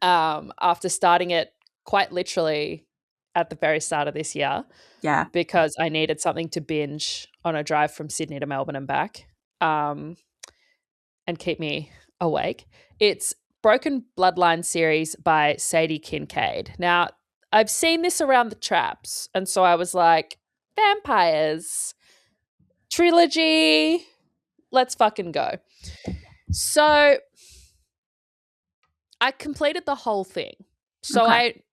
After starting it quite literally at the very start of this year. Yeah. Because I needed something to binge on a drive from Sydney to Melbourne and back, and keep me awake. It's Broken Bloodline series by Sadie Kincaid. Now, I've seen this around the traps, and so I was like, vampires, trilogy, let's fucking go. So I completed the whole thing. So Okay.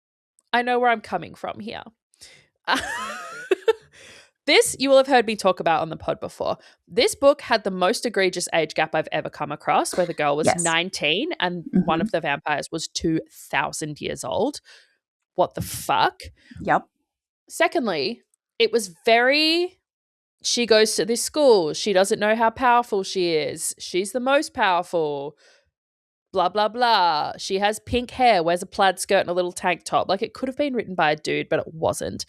I know where I'm coming from here. This you will have heard me talk about on the pod before. This book had the most egregious age gap I've ever come across, where the girl was Yes. 19 and one Hmm. of the vampires was 2,000 years old. What the fuck? Yep. Secondly, it was very. She goes to this school. She doesn't know how powerful she is. She's the most powerful. Blah, blah, blah. She has pink hair, wears a plaid skirt and a little tank top. Like it could have been written by a dude, but it wasn't.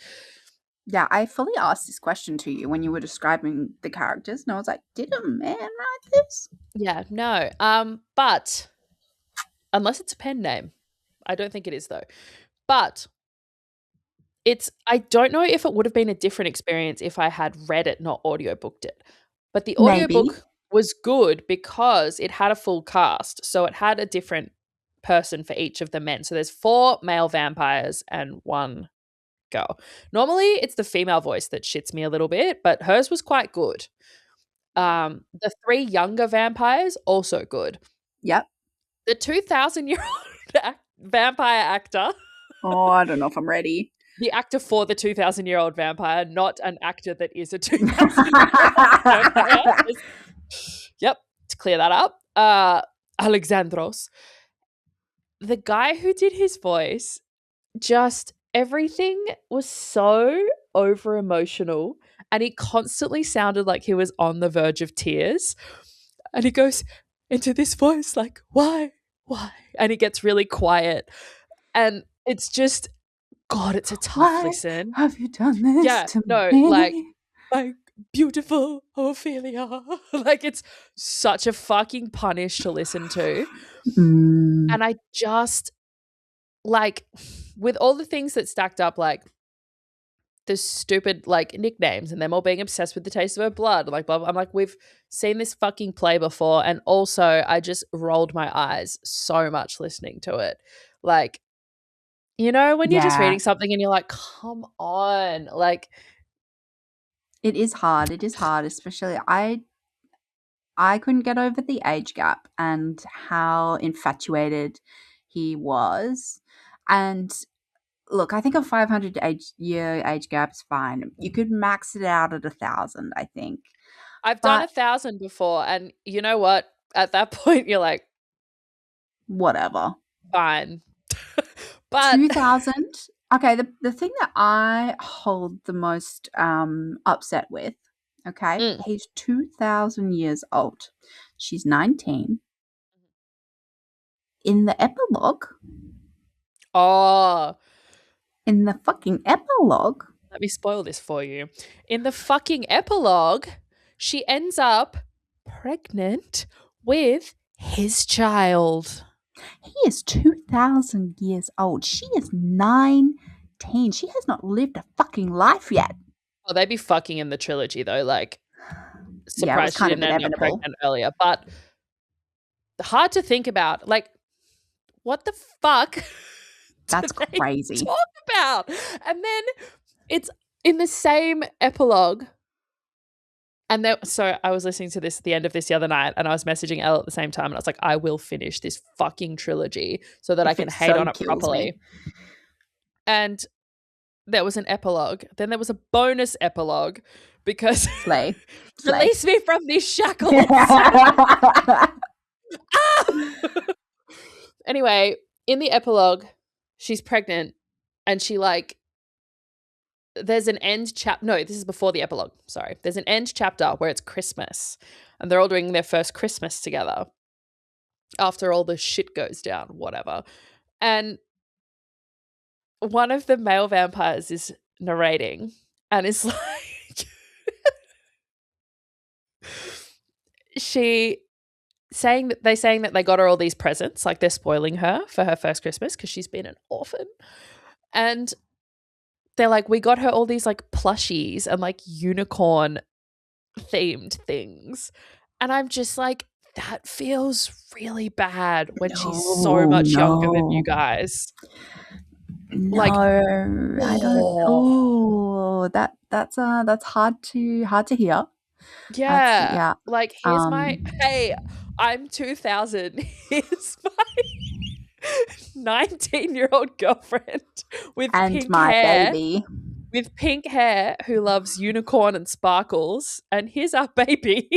Yeah, I fully asked this question to you when you were describing the characters, and I was like, did a man write this? Yeah, no. But unless it's a pen name. I don't think it is though. But I don't know if it would have been a different experience if I had read it, not audiobooked it. But the Maybe. audiobook was good because it had a full cast. So it had a different person for each of the men. So there's 4 male vampires and 1 girl. Normally it's the female voice that shits me a little bit, but hers was quite good. The 3 younger vampires also good. Yep. The 2,000-year-old vampire actor, Oh, I don't know if I'm ready. the actor for the 2,000-year-old vampire, not an actor that is a 2,000-year-old vampire. Yep, to clear that up. Alexandros. The guy who did his voice, just everything was so over emotional and he constantly sounded like he was on the verge of tears. And he goes into this voice like, why? And he gets really quiet. And it's just, God, it's a tough Why listen. have you done this Yeah, to no, me? like beautiful Ophelia. Like it's such a fucking punish to listen to. Mm, And I just like with all the things that stacked up, like the stupid like nicknames and them all being obsessed with the taste of her blood, like blah, blah. I'm like, we've seen this fucking play before. And also I just rolled my eyes so much listening to it. Like, you know, when you're just yeah, reading something and you're like, come on. Like, it is hard. It is hard, especially I couldn't get over the age gap and how infatuated he was. And look, I think a 500 year age gap is fine. You could max it out at 1,000, I think. I've done But 1,000 before. And you know what? At that point, you're like, whatever. fine. But 2,000. Okay, the thing that I hold the most upset with, okay, mm, he's 2,000 years old. She's 19. In the epilogue, oh, in the fucking epilogue, let me spoil this for you. In the fucking epilogue, she ends up pregnant with his child. he is 2,000 years old. She is 19. She has not lived a fucking life yet. Oh, they'd be fucking in the trilogy though. Like, Yeah, it was surprised she kind of didn't end up inevitable. pregnant earlier. But hard to think about. Like, what the fuck do That's they crazy. talk about? And then it's in the same epilogue. And then, so I was listening to this at the end of this the other night and I was messaging Elle at the same time and I was like, I will finish this fucking trilogy so that I If can it hate so on it kills me. properly. And there was an epilogue. Then there was a bonus epilogue because Slay. release me from these shackles. Anyway, in the epilogue, she's pregnant and she like there's an end chapter. No, this is before the epilogue. Sorry. There's an end chapter where it's Christmas and they're all doing their first Christmas together after all the shit goes down, whatever. And one of the male vampires is narrating and is like, saying that they got her all these presents, like they're spoiling her for her first Christmas because she's been an orphan. And they're like, we got her all these like plushies and like unicorn themed things. And I'm just like, that feels really bad when she's so much younger than you guys. No, Like, I don't. Oh, that's hard to hear. yeah. Like, here's my hey, I'm 2000. Here's my 19-year-old girlfriend with and pink my hair. baby. With pink hair who loves unicorn and sparkles. And here's our baby.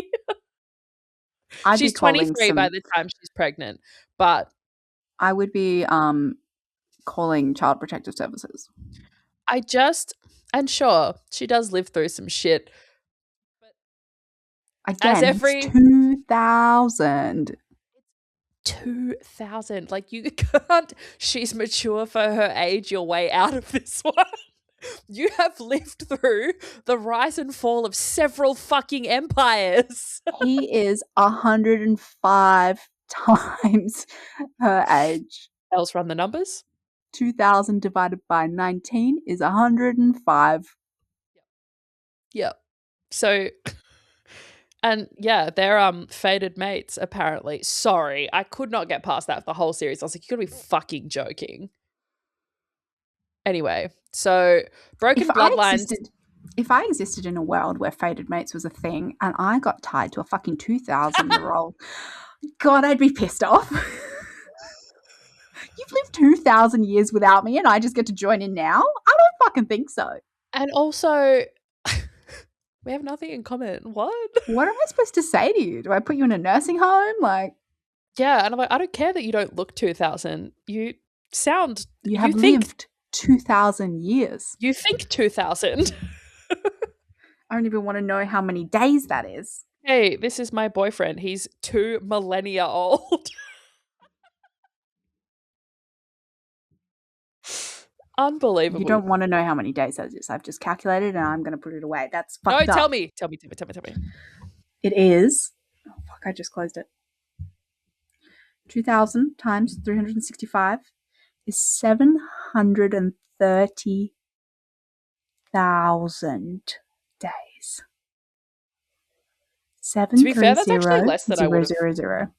She's 23 by the time she's pregnant. But I would be calling Child Protective Services. And sure, she does live through some shit. But again, it's 2000. 2000. Like, you can't, she's mature for her age, your way out of this one. You have lived through the rise and fall of several fucking empires. He is 105 times her age. Else run the numbers. 2000 divided by 19 is 105. Yep. So, and yeah, they're fated mates apparently. Sorry, I could not get past that for the whole series. I was like, you gotta be fucking joking. Anyway, so Broken Bloodlines. If I existed in a world where fated mates was a thing and I got tied to a fucking 2000-year-old, God, I'd be pissed off. You've lived 2000 years without me and I just get to join in now? I don't fucking think so. And also, we have nothing in common. What am I supposed to say to you? Do I put you in a nursing home? Like, yeah, and I'm like, I don't care that you don't look 2000. You have lived 2000 years. You think 2000. I don't even want to know how many days that is. Hey, this is my boyfriend. He's 2 millennia old. Unbelievable. You don't want to know how many days that is. I've just calculated and I'm going to put it away. That's fucked up. Tell me. It is. Oh, fuck, I just closed it. 2000 times 365 is 730,000 days. 7 to be fair, that's actually less than I would have. 0.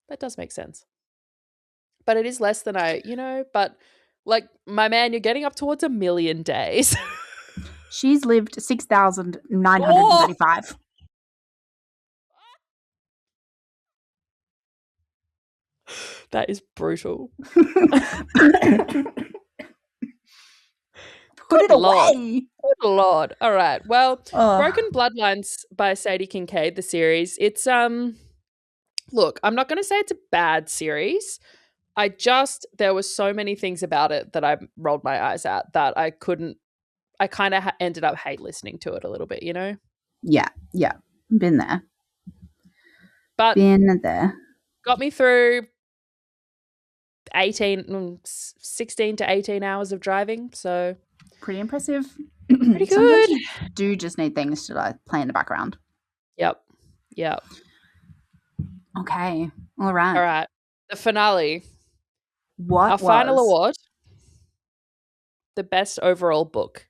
That does make sense. But it is less than but like, my man, you're getting up towards 1 million days. She's lived 6,935. That is brutal. Put it away. Good Lord. All right. Well, Broken Bloodlines by Sadie Kincaid, the series. It's look, I'm not going to say it's a bad series. There were so many things about it that I rolled my eyes at that I kind of ended up hate listening to it a little bit, you know? Yeah. Been there. But been there. Got me through 16 to 18 hours of driving, so pretty impressive. Pretty good. You do just need things to like play in the background. Yep. Okay. All right. The finale. Our final award. The best overall book.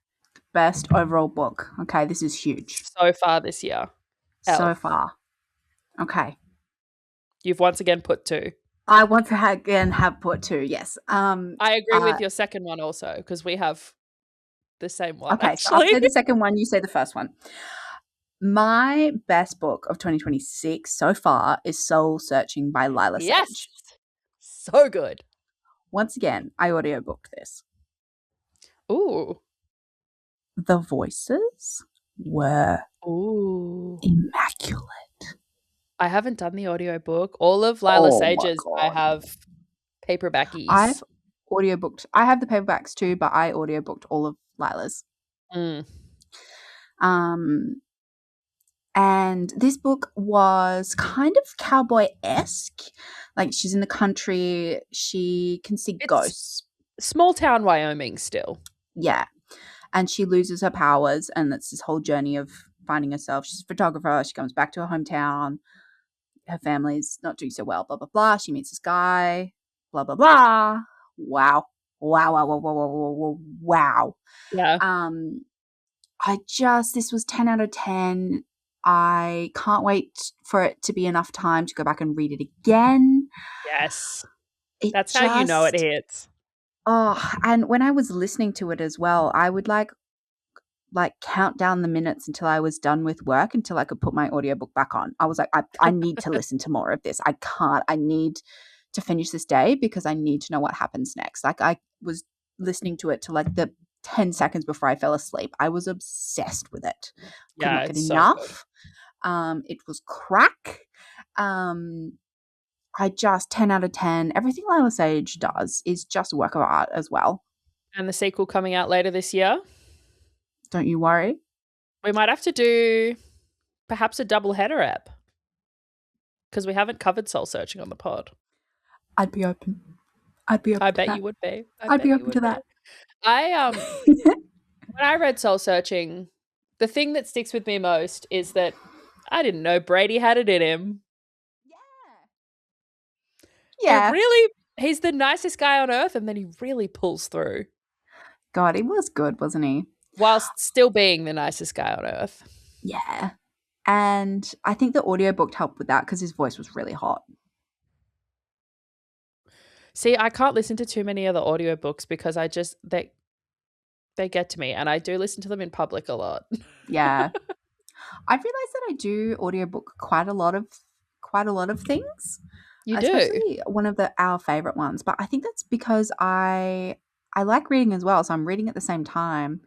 Best overall book. Okay, this is huge. So far this year. So far. Okay. You've once again put 2. I once again have put 2, yes. I agree with your second one also, because we have the same one. Okay, so I'll say the second one, you say the first one. My best book of 2026 so far is Soul Searching by Lila Sage. So good. Once again, I audiobooked this. Ooh. the voices were Ooh. immaculate. I haven't done the audiobook. All of Lila Oh my Sage's I god. have paperbackies. I've audiobooked. I have the paperbacks too, but I audiobooked all of Lila's. Mm. Um, and this book was kind of cowboy-esque. Like she's in the country, she can see It's ghosts. small town Wyoming still. Yeah. And she loses her powers, and it's this whole journey of finding herself. She's a photographer. She comes back to her hometown. Her family's not doing so well, blah, blah, blah. She meets this guy, blah, blah, blah. Wow. Wow, wow, wow, wow, wow, wow, wow. Yeah. This was 10 out of 10. I can't wait for it to be enough time to go back and read it again. Yes. It That's how you know it just, hits. and when I was listening to it as well, I would like count down the minutes until I was done with work until I could put my audiobook back on. I was like, I need to listen to more of this. I need to finish this day because I need to know what happens next. Like I was listening to it to like the 10 seconds before I fell asleep. I was obsessed with it. Could Yeah, not get it's so good. enough. It was crack. I just 10 out of 10. Everything Lila Sage does is just a work of art as well. And the sequel coming out later this year. Don't you worry. We might have to do perhaps a double header ep because we haven't covered soul searching on the pod. I'd be open. I'd be open I to bet that. you would be. I'd be open to that. When I read soul searching, the thing that sticks with me most is that I didn't know Brady had it in him. Yeah. He's the nicest guy on earth, and then he really pulls through. God, he was good, wasn't he? Whilst still being the nicest guy on earth. Yeah. And I think the audiobook helped with that because his voice was really hot. See, I can't listen to too many other audiobooks because they get to me, and I do listen to them in public a lot. Yeah. I've realized that I do audiobook quite a lot of things. You do? Especially one of our favorite ones, but I think that's because I like reading as well, so I'm reading at the same time.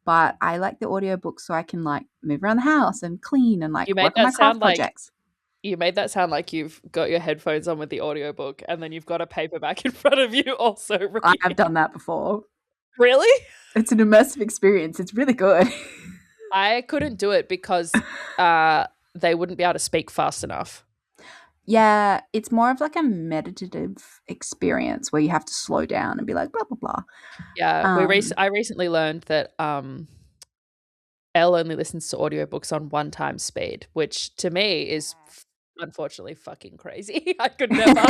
But I like the audiobook so I can like move around the house and clean and like You made work on my that craft sound like projects. you made that sound like you've got your headphones on with the audiobook and then you've got a paperback in front of you also reading. I have done that before. Really? It's an immersive experience. It's really good. I couldn't do it because they wouldn't be able to speak fast enough. Yeah, it's more of like a meditative experience where you have to slow down and be like blah blah blah. Yeah, I recently learned that Elle only listens to audiobooks on 1 time speed, which to me is unfortunately fucking crazy. I could never.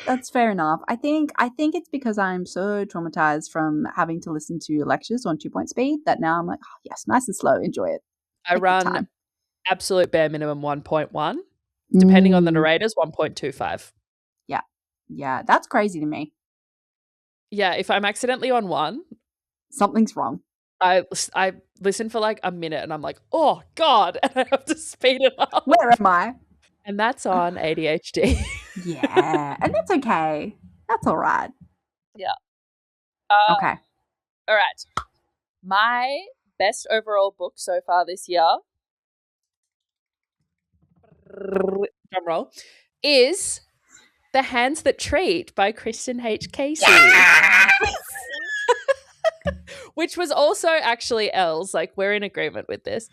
That's fair enough. I think it's because I'm so traumatized from having to listen to lectures on 2 point speed that now I'm like, oh, yes, nice and slow, enjoy it. I Take your run time. absolute bare minimum 1.1, depending on the narrators 1.25. Yeah, that's crazy to me. Yeah, if I'm accidentally on 1, Something's wrong. I listen for like a minute and I'm like, oh God, and I have to speed it up. Where am I? And that's on ADHD. Yeah, and that's okay. That's all right. Yeah. Okay. All right. My best overall book so far this year, drum roll, is The Hands That Treat by Kristen H. Casey. Yes! Which was also actually Elle's. Like, we're in agreement with this.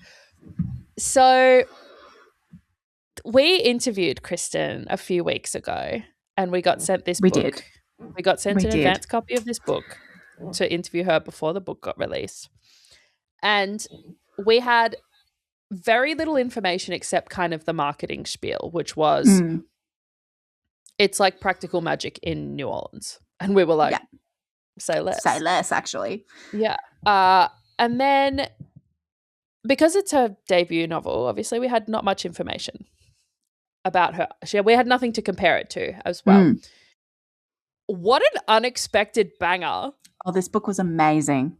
So we interviewed Kristen a few weeks ago and we got sent this book. Did. We got sent an advance copy of this book to interview her before the book got released. And we had very little information except kind of the marketing spiel, which was it's like practical magic in New Orleans. And we were like, say less. Say less, actually. Yeah. And then because it's her debut novel, obviously we had not much information about her. We had nothing to compare it to as well. What an unexpected banger. Oh, this book was amazing.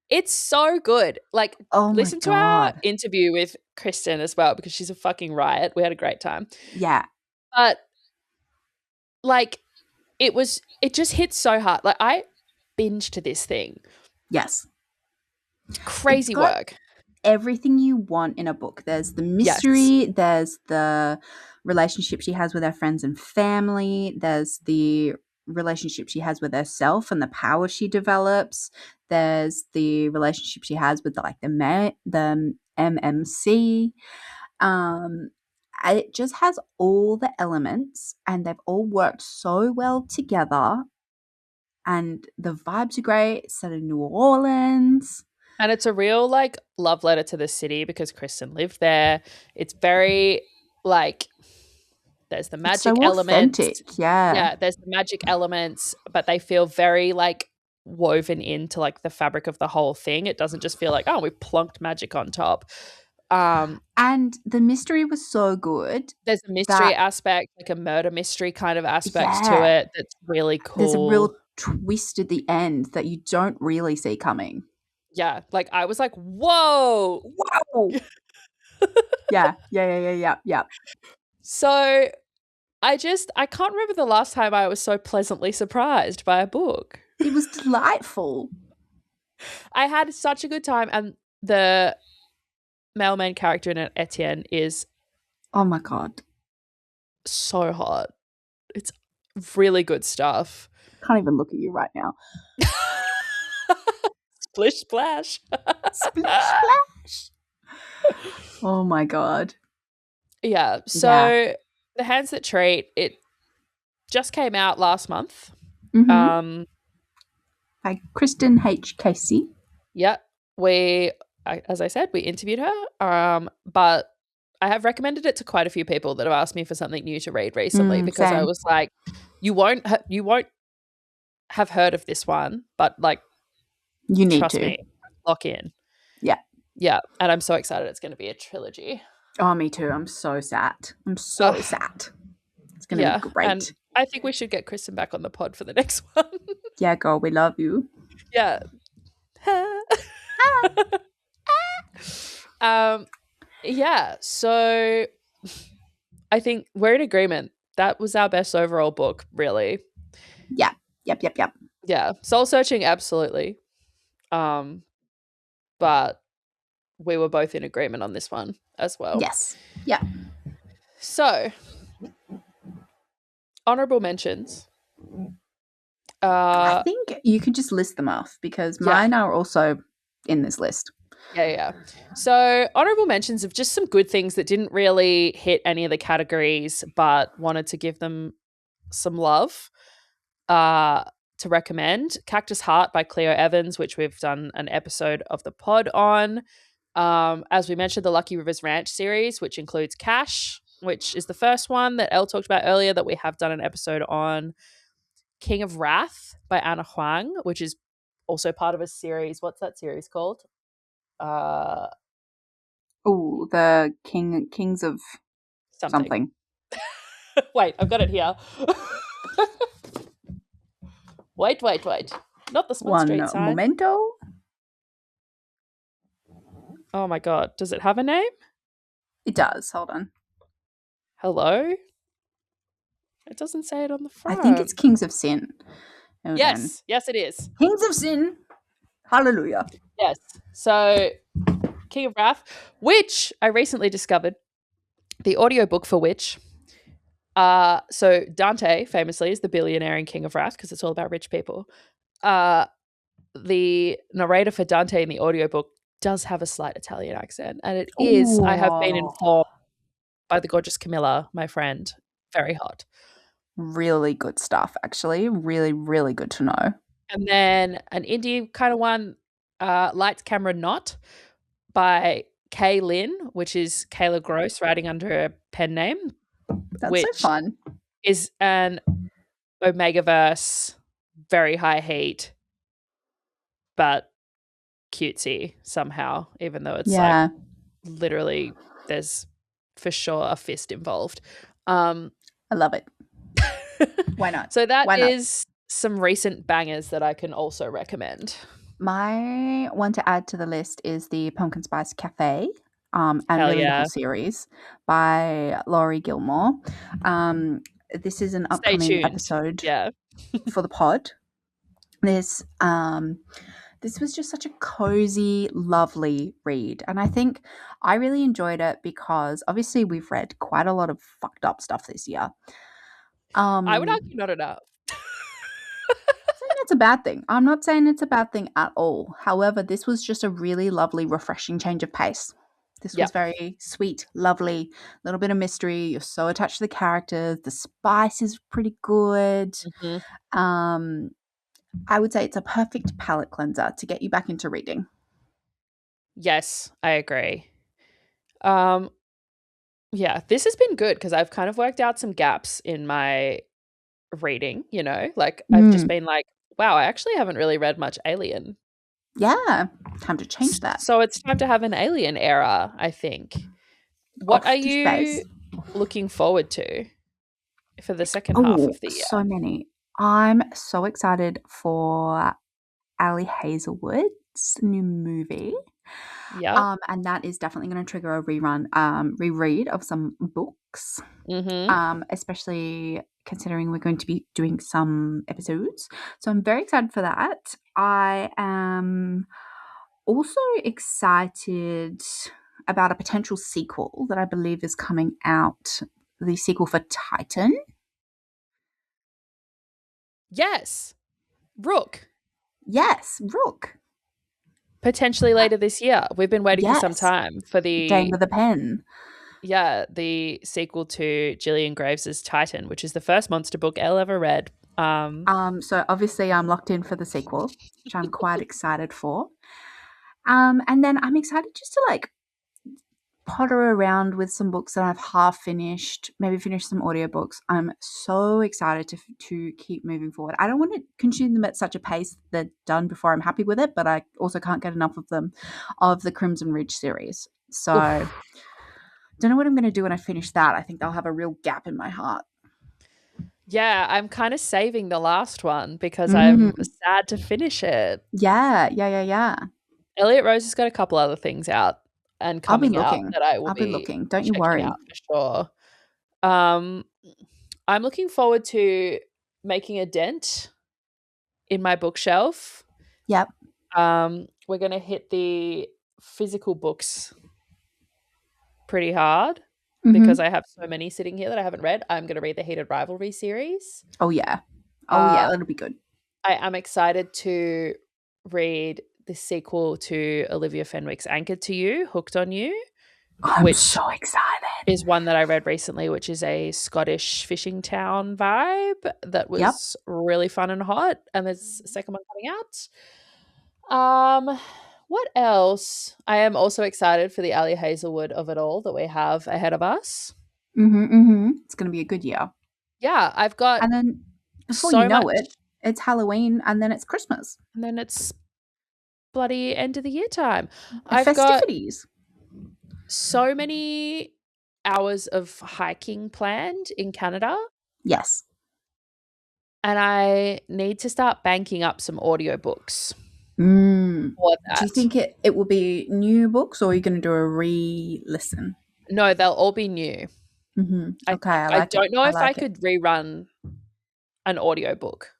It's so good. Like, listen to our God. interview with Kristen as well because she's a fucking riot. We had a great time. Yeah. But like it just hit so hard. Like I binged this thing. Yes. It's Crazy got work. everything you want in a book. There's the Yes. mystery, there's the relationship she has with her friends and family, there's the relationship she has with herself and the power she develops, there's the relationship she has with the MMC. Um, it just has all the elements, and they've all worked so well together. And the vibes are great. It's set in New Orleans. And it's a real like love letter to the city because Kristen lived there. It's very like there's the It's so magic elements. authentic. Yeah. Yeah, there's the magic elements, but they feel very like woven into like the fabric of the whole thing. It doesn't just feel like, oh, we plunked magic on top. And the mystery was so good There's a mystery that, aspect, like a murder mystery kind of aspect to yeah, it that's really there's a real cool. twist at the end that you don't really see coming. Yeah, like I was like, whoa. Wow. Yeah. So I can't remember the last time I was so pleasantly surprised by a book. It was delightful. I had such a good time, and the male main character in it, Etienne, is Oh my God. so hot. It's really good stuff. Can't even look at you right now. Splish splash. Splish splash. Oh my God. Yeah. So Yeah. The Hands That Treat, it just came out last month. Mm-hmm. By Kristen H. Casey. Yeah. As I said, we interviewed her. But I have recommended it to quite a few people that have asked me for something new to read recently because I Same. was like, you won't have heard of this one, but like, You need trust to. me, lock in. Yeah. Yeah. And I'm so excited it's going to be a trilogy. Oh, me too. I'm so sad. I'm so sad. It's going to be great. And I think we should get Kristen back on the pod for the next one. Yeah, girl, we love you. Yeah. Yeah, so I think we're in agreement. That was our best overall book, really. Yeah. Yep. Yeah. Soul Searching, absolutely. But we were both in agreement on this one as well. Yes. Yeah. So, honorable mentions. I think you could just list them off because mine are also in this list. Yeah. So, honorable mentions of just some good things that didn't really hit any of the categories, but wanted to give them some love to recommend. Cactus Heart by Cleo Evans, which we've done an episode of the pod on. As we mentioned, the Lucky Rivers Ranch series, which includes Cash, which is the first one that Elle talked about earlier that we have done an episode on. King of Wrath by Anna Huang, which is also part of a series. What's that series called? The Kings of something. Wait, I've got it here. Wait. Not the Smut Street sign. Memento? Oh my God. Does it have a name? It does. Hold on. Hello? It doesn't say it on the front. I think it's Kings of Sin. Yes, it is. Kings of Sin. Hallelujah. Yes. So, King of Wrath, which I recently discovered, the audiobook for which, so Dante famously is the billionaire in King of Wrath because it's all about rich people. The narrator for Dante in the audiobook does have a slight Italian accent, and it is, I have been informed by the gorgeous Camilla, my friend, very hot. Really good stuff, actually. Really, really good to know. And then an indie kind of one, Lights, Camera, Not by Kay Lynn, which is Kayla Gross writing under a pen name. That's so fun. Is an Omegaverse, very high heat, but cutesy somehow, even though it's like literally there's for sure a fist involved. I love it. Why not? So that is some recent bangers that I can also recommend. My one to add to the list is the Pumpkin Spice Cafe and Really Little series by Laurie Gilmore. This is an upcoming episode for the pod. There's This was just such a cozy, lovely read. And I think I really enjoyed it because obviously we've read quite a lot of fucked up stuff this year. I would Um, argue not enough. saying it's a bad thing. I'm not saying it's a bad thing at all. However, this was just a really lovely, refreshing change of pace. This Yeah. was very sweet, lovely, little bit of mystery. You're so attached to the characters. The spice is pretty good. Mhm. Um, I would say it's a perfect palate cleanser to get you back into reading. Yes, I agree. Um, yeah, this has been good because I've kind of worked out some gaps in my reading, like I've just Mm, been like, wow, I actually haven't really read much Alien. yeah, time to change that. So it's time to have an Alien era, I think. What are Off to you space. looking forward to for the second half Oh, of the year? so many. I'm so excited for Ali Hazelwood's new movie. Yep. And that is definitely going to trigger a reread of some books, Mhm. especially considering we're going to be doing some episodes. So I'm very excited for that. I am also excited about a potential sequel that I believe is coming out, the sequel for Titan. Yes. Rook. Yes, Rook. Potentially Uh, later this year. We've been waiting for some yes, time for Dame with a Pen. the sequel to Gillian Graves's Titan, which is the first monster book Elle ever read. So obviously I'm locked in for the sequel, which I'm quite excited for. And then I'm excited just to like potter around with some books that I've half finished, maybe finish some audiobooks. I'm so excited to keep moving forward. I don't want to consume them at such a pace that they're done before I'm happy with it, but I also can't get enough of them, of the Crimson Ridge series. So Oof. don't know what I'm going to do when I finish that. I think they'll have a real gap in my heart. Yeah, I'm kind of saving the last one because I'm Mm, sad to finish it. yeah, yeah, yeah, yeah. Elliot Rose has got a couple other things out and I'll be coming out looking. that I will I'll be be looking. Don't you checking worry. out for sure. I'm looking forward to making a dent in my bookshelf. Yep. We're going to hit the physical books pretty hard because Mm-hmm. I have so many sitting here that I haven't read. I'm going to read the Heated Rivalry series. Oh yeah. Oh yeah. Uh, That'll be good. I am excited to read the sequel to Olivia Fenwick's Anchored to You, Hooked on You, I'm which so excited. is one that I read recently, which is a Scottish fishing town vibe that Yep. was really fun and hot. And there's a second one coming out. What else? I am also excited for the Ali Hazelwood of it all that we have ahead of us. Mm-hmm. Mm-hmm. It's gonna be a good year. Yeah, I've got And then before you so know much, it, it's Halloween and then it's Christmas. and then it's bloody end of the year time. The I've got festivities. so many hours of hiking planned in Canada, Yes. and I need to start banking up some audiobooks Mm. for Do you that. think it will be new books or are you gonna do a re-listen? No, they'll all be new. Mm-hmm. I Okay, think. I I like it. don't know I if I like it. could rerun an audiobook.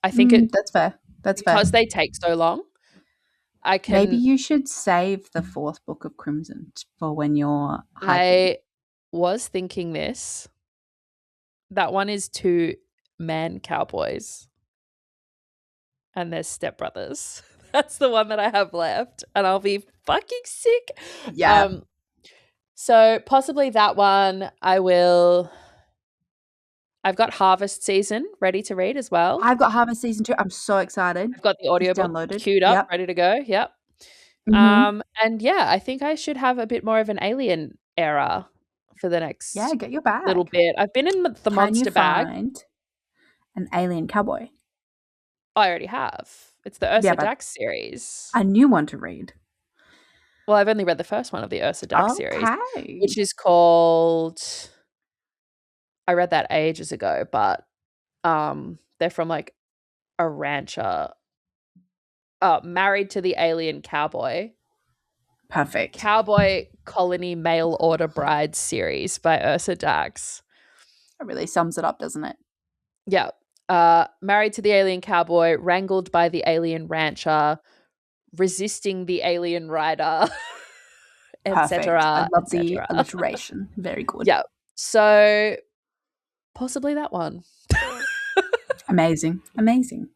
I think it That's fair. That's fair. because they take so long. I Maybe can you should save the fourth book of Crimson for when you're hiking. I was thinking this. That one is two man cowboys and their stepbrothers. That's the one that I have left, and I'll be fucking sick. Yeah. Um, so possibly that one. I've got Harvest Season ready to read as well. I've got Harvest Season 2. I'm so excited. I've got the Just audiobook downloaded. queued up, Yep. ready to go. Yep. Mm-hmm. And yeah, I think I should have a bit more of an alien era for the Yeah, next get your little bag. bit. I've been in the Can you monster bag. find an alien cowboy? I already have. It's the Yeah, Ursa but Dax series. a new one to read. Well, I've only read the first one of the Ursa Dax series, Okay. which is called I read that ages ago, but they're from like a rancher married to the alien cowboy. Perfect. Cowboy Colony Mail Order Bride series by Ursa Dax. That really sums it up, doesn't it? Yeah. Married to the alien cowboy, wrangled by the alien rancher, resisting the alien rider, Perfect. I etc., love the etc. alliteration. Very good. Yeah. So possibly that one. Amazing. Amazing.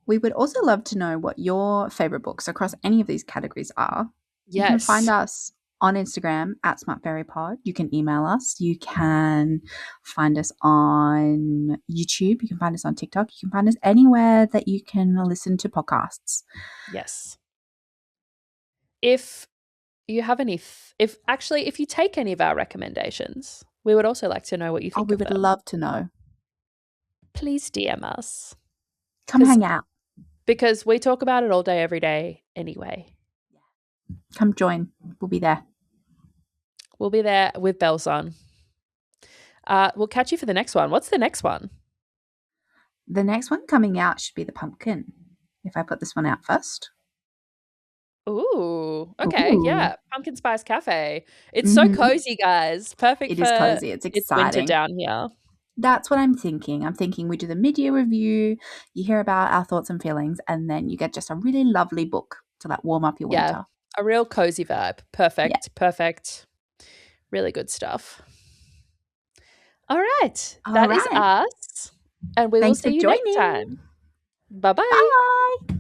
We would also love to know what your favorite books across any of these categories are. You can find Yes. us on Instagram at SmartFairyPod. You can email us. You can find us on YouTube. You can find us on TikTok. You can find us anywhere that you can listen to podcasts. Yes. If you have any, if you take any of our recommendations, we would also like to know what you Oh, think we of would them. love to know. Please DM us Come hang out. because we talk about it all day, every day anyway. Come join. We'll be there. We'll be there with bells on. We'll catch you for the next one. What's the next one? The next one coming out should be the pumpkin. If I put this one out first. Ooh, okay, Ooh. yeah. Pumpkin Spice Cafe. It's so Mhm. cozy, guys. Perfect It is for cozy. It's it's winter exciting. down here. That's what I'm thinking. I'm thinking we do the mid-year review, you hear about our thoughts and feelings, and then you get just a really lovely book to like warm up your Yeah, winter. a real cozy vibe. Yeah. Perfect, perfect. Really good stuff. All right, All that is right. us, and we will Thanks for see you next joining. time. Bye-bye. Bye.